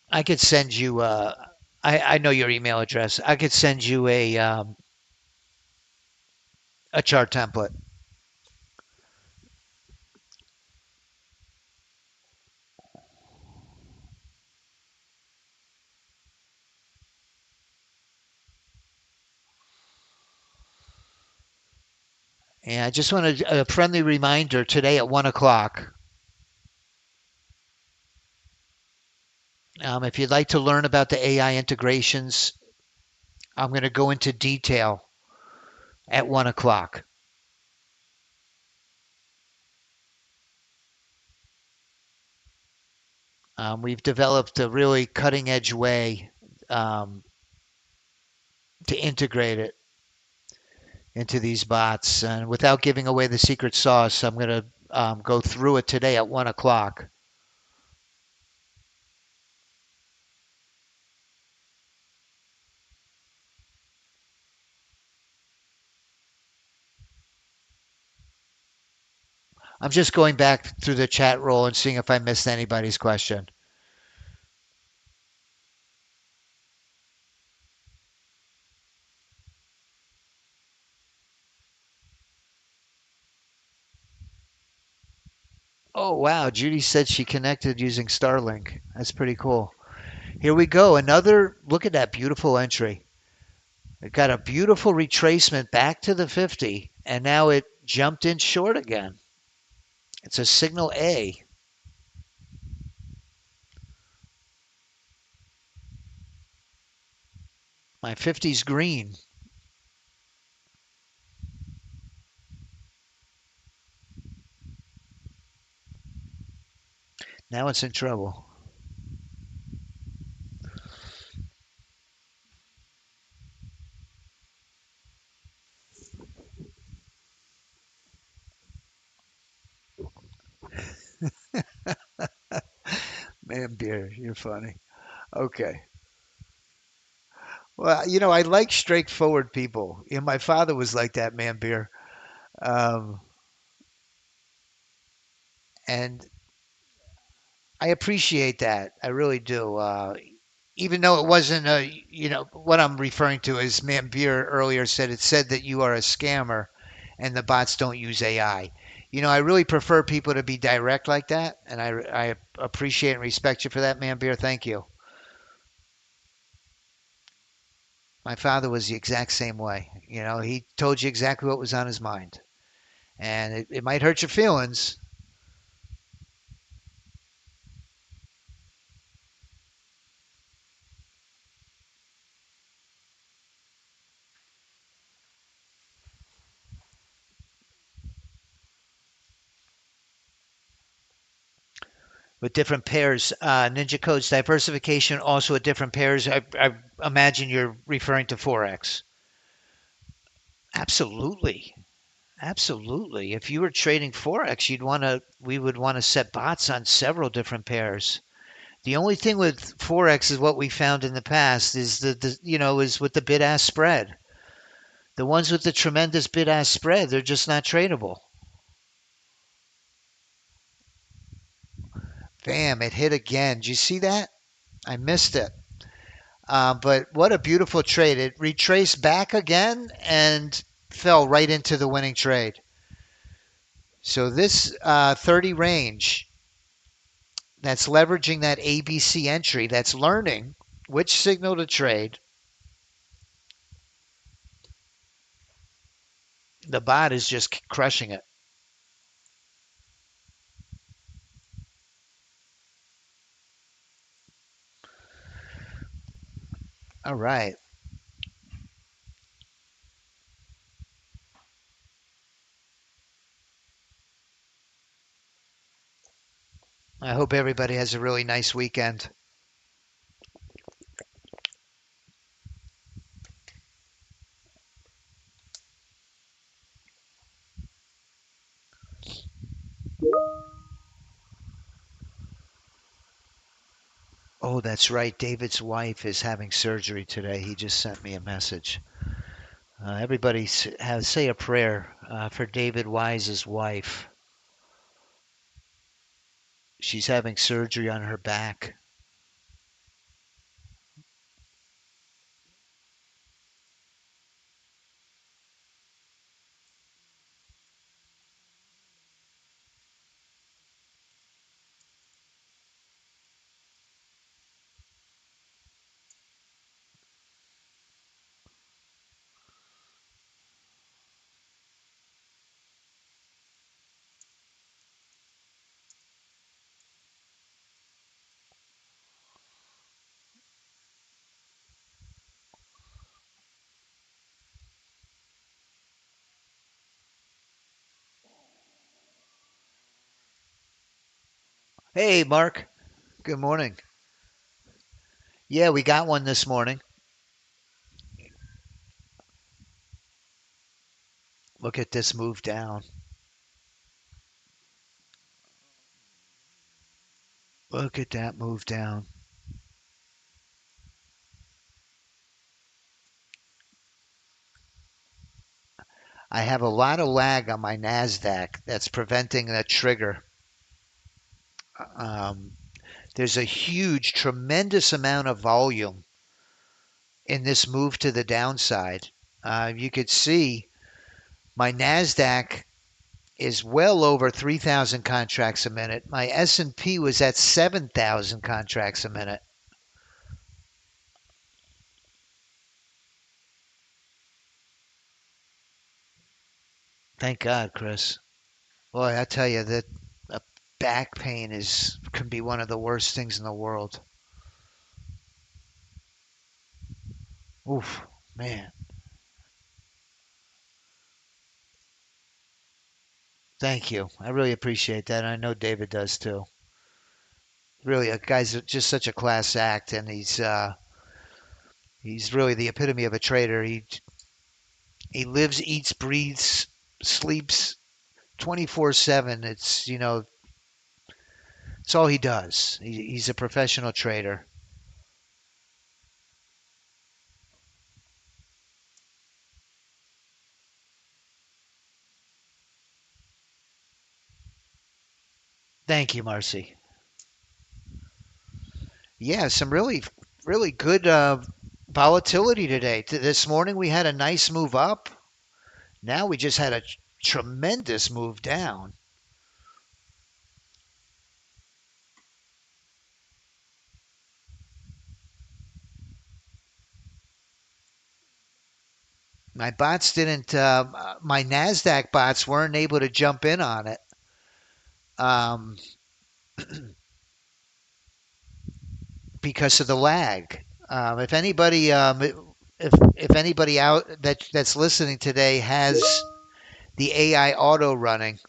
I could send you. I know your email address. I could send you a chart template. And I just wanted a friendly reminder today at 1 o'clock. If you'd like to learn about the AI integrations, I'm going to go into detail at 1 o'clock. We've developed a really cutting edge way um, to integrate it into these bots. And without giving away the secret sauce, I'm going to go through it today at 1 o'clock. I'm just going back through the chat roll and seeing if I missed anybody's question. Oh, wow. Judy said she connected using Starlink. That's pretty cool. Here we go. Another look at that beautiful entry. It got a beautiful retracement back to the 50, and now it jumped in short again. It's a signal A. My 50's green. Now it's in trouble. Man, beer, you're funny. Okay. Well, I like straightforward people. My father was like that, man, beer. Um, and I appreciate that. I really do. Even though it wasn't what I'm referring to is man, beer earlier said that you are a scammer and the bots don't use AI. I really prefer people to be direct like that, and I appreciate and respect you for that, man, beer. Thank you. My father was the exact same way. He told you exactly what was on his mind. And it might hurt your feelings. With different pairs. Ninja Code's diversification also with different pairs. I imagine you're referring to Forex. Absolutely. Absolutely. If you were trading Forex, we would want to set bots on several different pairs. The only thing with Forex is what we found in the past is is with the bid ask spread. The ones with the tremendous bid ask spread, they're just not tradable. Bam, it hit again. Did you see that? I missed it. But what a beautiful trade. It retraced back again and fell right into the winning trade. So this 30 range that's leveraging that ABC entry, that's learning which signal to trade. The bot is just crushing it. All right. I hope everybody has a really nice weekend. Oh, that's right. David's wife is having surgery today. He just sent me a message. Everybody say a prayer for David Wise's wife. She's having surgery on her back. Hey, Mark. Good morning. Yeah, we got one this morning. Look at this move down. Look at that move down. I have a lot of lag on my NASDAQ that's preventing that trigger. Um, there's a huge, tremendous amount of volume in this move to the downside. You could see my NASDAQ is well over 3,000 contracts a minute. My S&P was at 7,000 contracts a minute. Thank God, Chris. Boy, I tell you that back pain can be one of the worst things in the world. Oof, man. Thank you. I really appreciate that. I know David does too. Really, a guy's just such a class act, and he's really the epitome of a trader. He lives, eats, breathes, sleeps 24/7. It's all he does. He's a professional trader. Thank you, Marcy. Yeah, some really good volatility today. This morning we had a nice move up. Now we just had a tremendous move down. My bots didn't. My Nasdaq bots weren't able to jump in on it. Um, because of the lag. If anybody, if anybody out that's listening today has the AI auto running,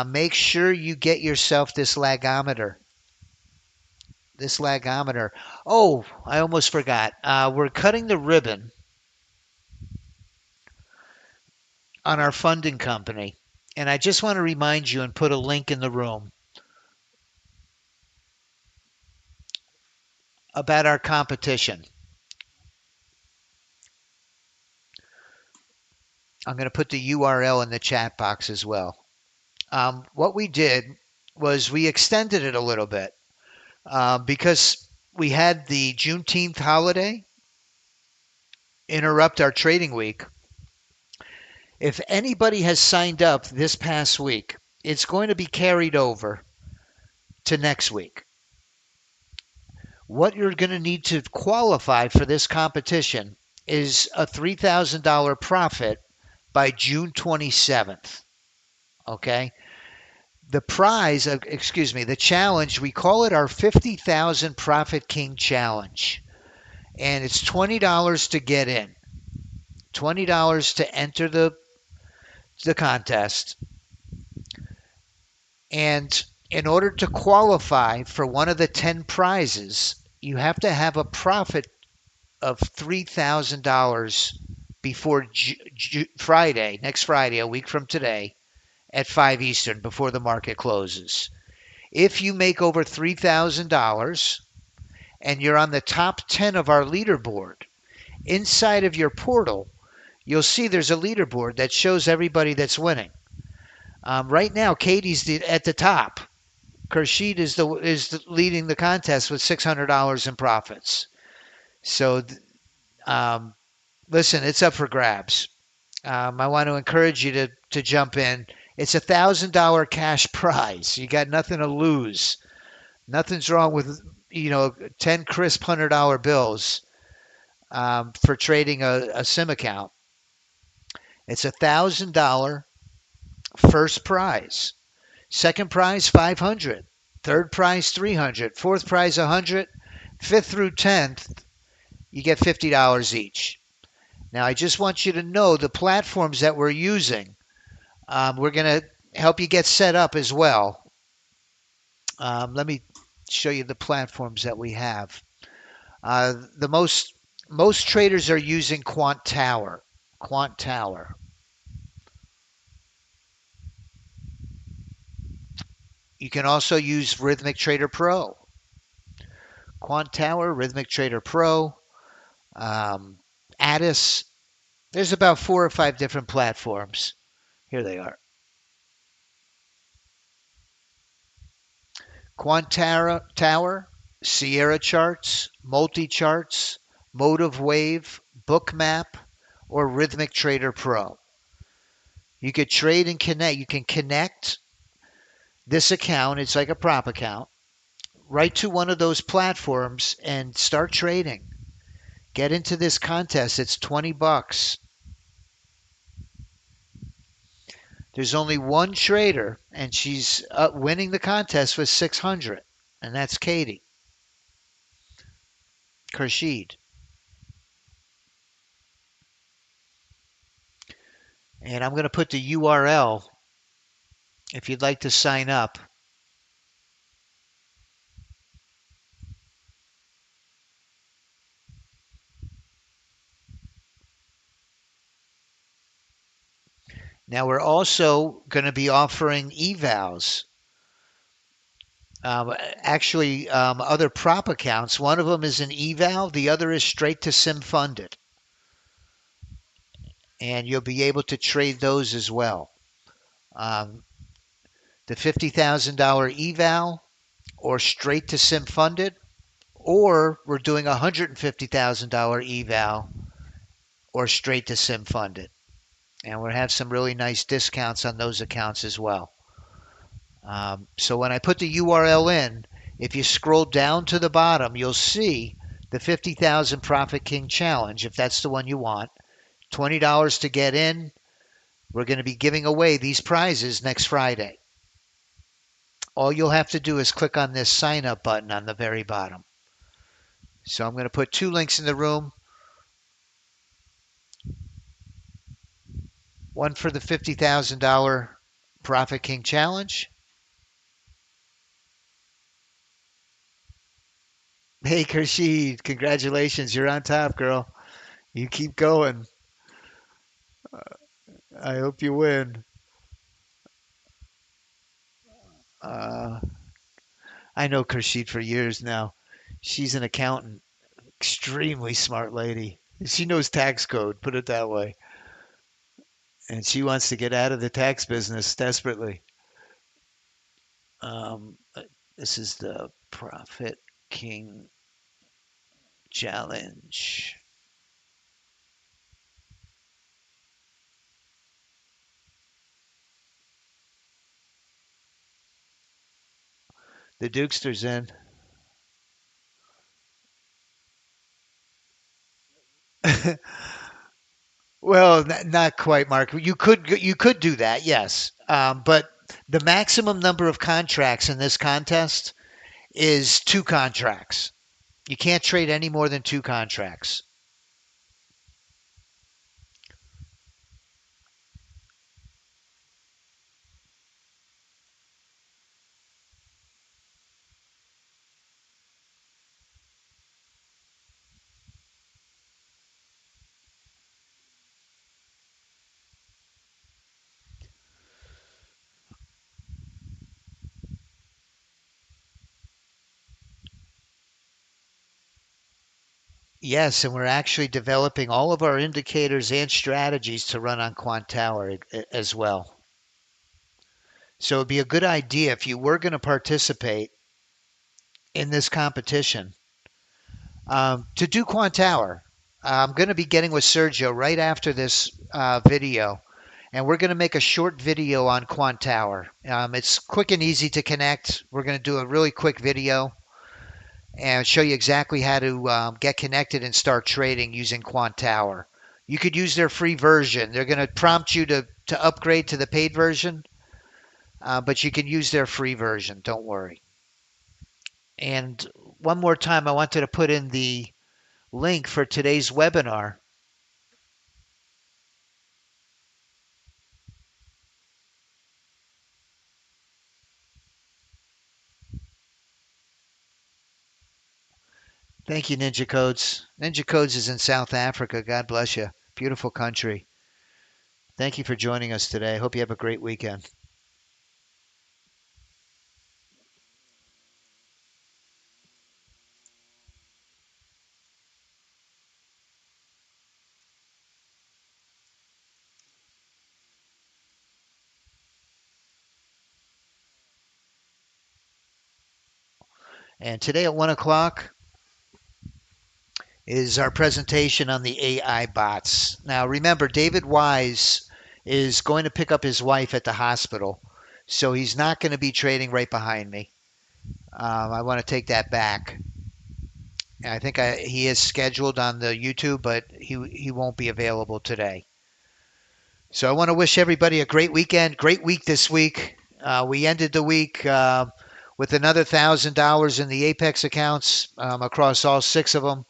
make sure you get yourself this lagometer. This lagometer. Oh, I almost forgot. We're cutting the ribbon on our funding company, and I just want to remind you and put a link in the room about our competition. I'm going to put the URL in the chat box as well. What we did was we extended it a little bit because we had the Juneteenth holiday interrupt our trading week. If anybody has signed up this past week, it's going to be carried over to next week. What you're going to need to qualify for this competition is a $3,000 profit by June 27th. Okay? The prize, excuse me, the challenge, we call it our 50,000 Profit King Challenge. And it's $20 to get in, $20 to enter the contest. And in order to qualify for one of the 10 prizes, you have to have a profit of $3,000 before Friday, next Friday, a week from today, at 5 Eastern, before the market closes. If you make over $3,000 and you're on the top 10 of our leaderboard, inside of your portal, you'll see there's a leaderboard that shows everybody that's winning. Right now, Katie's at the top. Kershid is leading the contest with $600 in profits. So, listen, it's up for grabs. I want to encourage you to jump in. It's $1,000 cash prize. You got nothing to lose. Nothing's wrong with 10 crisp $100 bills for trading a sim account. It's $1,000 first prize. Second prize, 500. Third prize, 300. Fourth prize, 100. Fifth through 10th, you get $50 each. Now, I just want you to know the platforms that we're using. We're going to help you get set up as well. Let me show you the platforms that we have. The most traders are using Quant Tower. Quant Tower. You can also use Rhythmic Trader Pro. Quant Tower, Rhythmic Trader Pro, Addis. There's about 4 or 5 different platforms. Here they are. Quantara Tower, Sierra Charts, Multi Charts, Motive Wave, Bookmap, or Rhythmic Trader Pro. You could trade and connect. You can connect this account, it's like a prop account, right to one of those platforms and start trading. Get into this contest. It's 20 bucks. There's only one trader, and she's winning the contest with 600, and that's Katie Kershid. And I'm going to put the URL if you'd like to sign up. Now, we're also going to be offering evals. Other prop accounts. One of them is an eval, the other is straight to sim funded. And you'll be able to trade those as well. Um, the $50,000 eval or straight to sim funded, or we're doing a $150,000 eval or straight to sim funded. And we'll have some really nice discounts on those accounts as well. So when I put the URL in, if you scroll down to the bottom, you'll see the 50,000 Profit King Challenge, if that's the one you want. $20 to get in. We're going to be giving away these prizes next Friday. All you'll have to do is click on this sign up button on the very bottom. So I'm going to put 2 links in the room. One for the $50,000 Profit King Challenge. Hey, Kershid, congratulations. You're on top, girl. You keep going. I hope you win. Uh, I know Kershid for years now. She's an accountant, extremely smart lady. She knows tax code, put it that way. And she wants to get out of the tax business desperately. Um, uh, this is the Profit King Challenge. The Dukester's in. Well, not quite, Mark. You could do that, yes. But the maximum number of contracts in this contest is 2 contracts. You can't trade any more than 2 contracts. Yes, and we're actually developing all of our indicators and strategies to run on Quant Tower as well. So it'd be a good idea if you were going to participate in this competition to do Quant Tower. I'm going to be getting with Sergio right after this video, and we're going to make a short video on Quant Tower. It's quick and easy to connect. We're going to do a really quick video and show you exactly how to get connected and start trading using Quant Tower. You could use their free version. They're going to prompt you to upgrade to the paid version, but you can use their free version. Don't worry. And one more time, I wanted to put in the link for today's webinar. Thank you, Ninja Codes. Ninja Codes is in South Africa. God bless you. Beautiful country. Thank you for joining us today. Hope you have a great weekend. And today at 1 o'clock is our presentation on the AI bots. Now, remember, David Wise is going to pick up his wife at the hospital, so he's not going to be trading right behind me. I want to take that back. I think he is scheduled on the YouTube, but he won't be available today. So I want to wish everybody a great weekend, great week this week. We ended the week with another $1,000 in the Apex accounts across all 6 of them.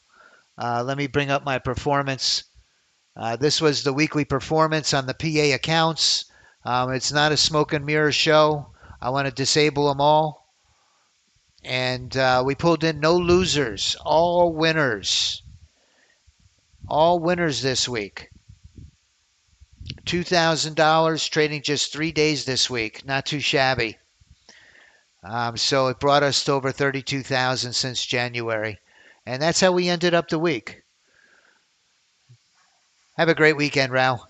Let me bring up my performance. This was the weekly performance on the PA accounts. It's not a smoke and mirror show. I want to disable them all. And we pulled in no losers, all winners. All winners this week. $2,000 trading just 3 days this week. Not too shabby. So it brought us to over 32,000 since January. And that's how we ended up the week. Have a great weekend, Rao.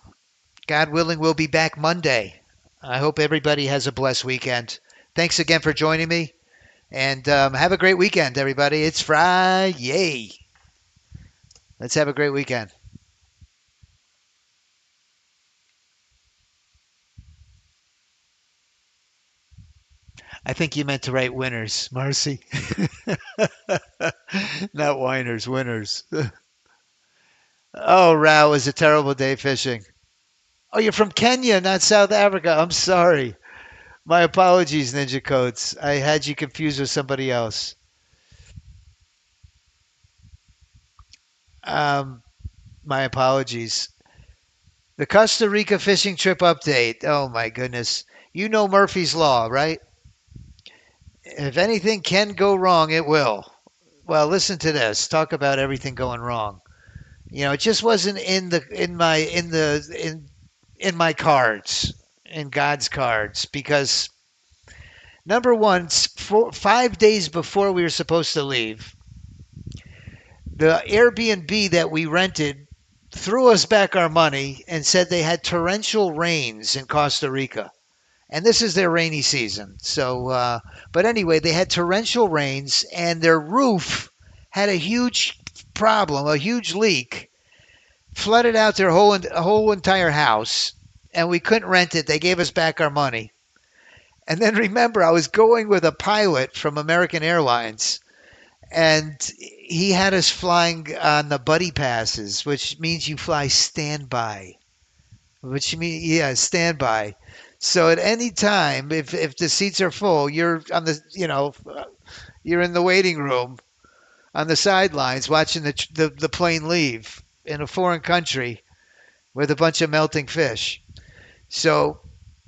God willing, we'll be back Monday. I hope everybody has a blessed weekend. Thanks again for joining me. And have a great weekend, everybody. It's Friday. Let's have a great weekend. I think you meant to write winners, Marcy. Not whiners, winners. Oh, Rao, it was a terrible day fishing. Oh, you're from Kenya, not South Africa. I'm sorry. My apologies, Ninja Coats. I had you confused with somebody else. Um, my apologies. The Costa Rica fishing trip update. Oh my goodness. You know Murphy's Law, right? If anything can go wrong, it will. Well, listen to this. Talk about everything going wrong. It just wasn't in my cards, in God's cards, because number one, 5 days before we were supposed to leave, the Airbnb that we rented threw us back our money and said they had torrential rains in Costa Rica. And this is their rainy season. So, but anyway, they had torrential rains and their roof had a huge problem, a huge leak, flooded out their whole entire house, and we couldn't rent it. They gave us back our money. And then remember, I was going with a pilot from American Airlines, and he had us flying on the buddy passes, which means you fly standby. Which means, yeah, standby. So at any time, if the seats are full, you're on you're in the waiting room on the sidelines watching the plane leave in a foreign country with a bunch of melting fish. So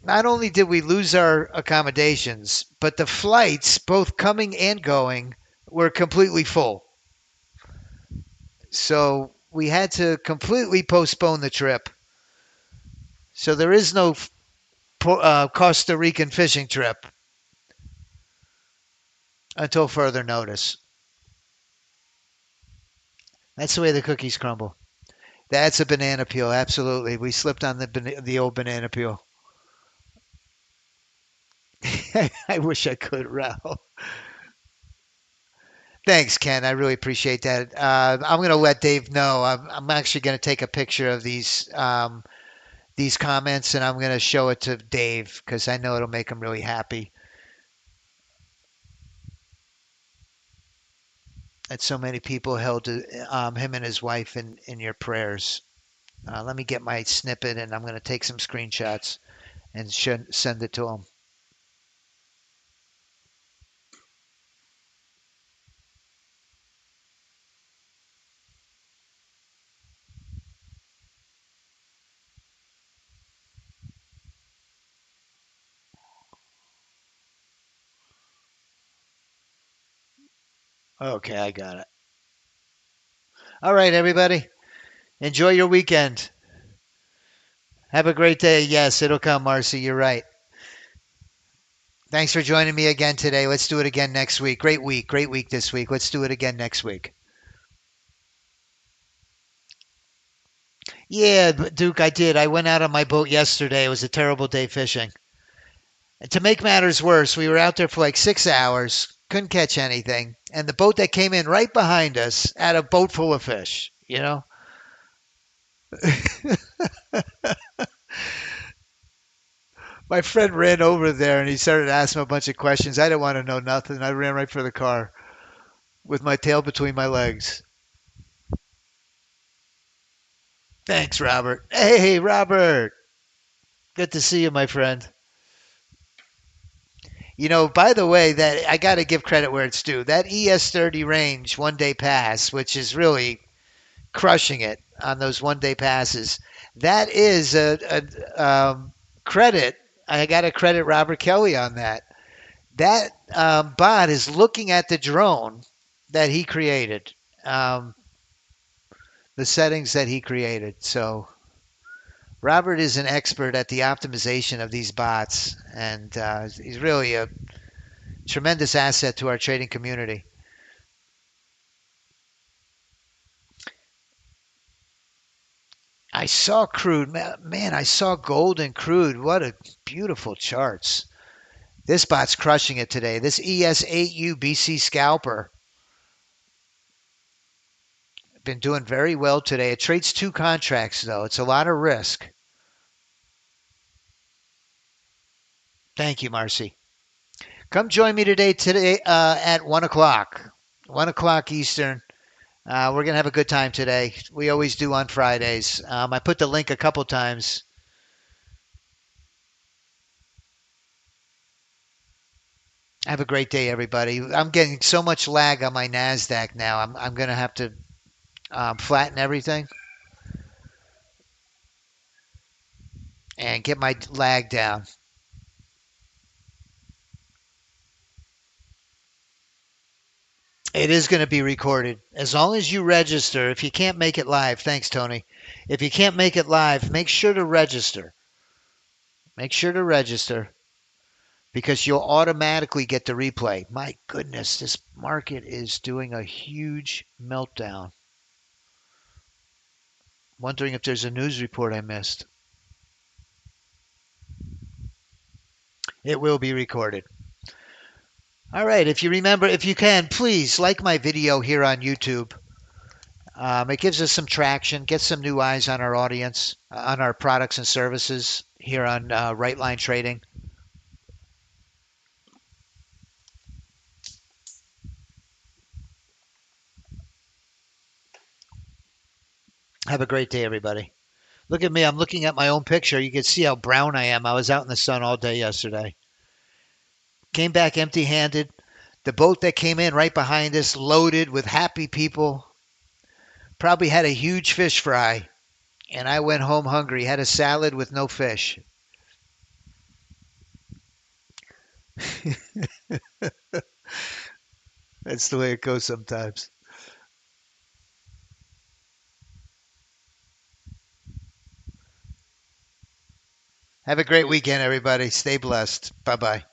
not only did we lose our accommodations, but the flights, both coming and going, were completely full. So we had to completely postpone the trip. So there is no Costa Rican fishing trip until further notice. That's the way the cookies crumble. That's a banana peel, absolutely. We slipped on the old banana peel. I wish I could, Ralph. Thanks, Ken. I really appreciate that. I'm going to let Dave know. I'm actually going to take a picture of these comments and I'm going to show it to Dave because I know it'll make him really happy. That so many people held him and his wife in your prayers. Let me get my snippet and I'm going to take some screenshots and send it to him. Okay, I got it. All right, everybody. Enjoy your weekend. Have a great day. Yes, it'll come, Marcy. You're right. Thanks for joining me again today. Let's do it again next week. Great week. Great week this week. Let's do it again next week. Yeah, Duke, I did. I went out on my boat yesterday. It was a terrible day fishing. And to make matters worse, we were out there for like 6 hours. couldn't catch anything. And the boat that came in right behind us had a boat full of fish, you know? My friend ran over there and he started asking a bunch of questions. I didn't want to know nothing. I ran right for the car with my tail between my legs. Thanks, Robert. Hey, Robert. Good to see you, my friend. By the way, that I got to give credit where it's due. That ES30 range one day pass, which is really crushing it on those one day passes, that is a credit. I got to credit Robert Kelly on that. That bot is looking at the drone that he created, um, the settings that he created. So Robert is an expert at the optimization of these bots, and he's really a tremendous asset to our trading community. I saw crude, man. I saw gold and crude. What a beautiful charts. This bot's crushing it today. This ES8U BC scalper been doing very well today. It trades two contracts though. It's a lot of risk. Thank you, Marcy. Come join me today at 1 o'clock. 1 o'clock Eastern. We're gonna have a good time today. We always do on Fridays. I put the link a couple times. Have a great day, everybody. I'm getting so much lag on my Nasdaq now. I'm gonna have to flatten everything and get my lag down. It is going to be recorded as long as you register. If you can't make it live, thanks, Tony. If you can't make it live, make sure to register. Make sure to register because you'll automatically get the replay. My goodness, this market is doing a huge meltdown. Wondering if there's a news report I missed. It will be recorded. All right, if you remember, if you can, please like my video here on YouTube. It gives us some traction, gets some new eyes on our audience, on our products and services here on Right Line Trading. Have a great day, everybody. Look at me. I'm looking at my own picture. You can see how brown I am. I was out in the sun all day yesterday. Came back empty handed. The boat that came in right behind us, loaded with happy people, probably had a huge fish fry. And I went home hungry, had a salad with no fish. That's the way it goes sometimes. Have a great weekend, everybody. Stay blessed. Bye bye.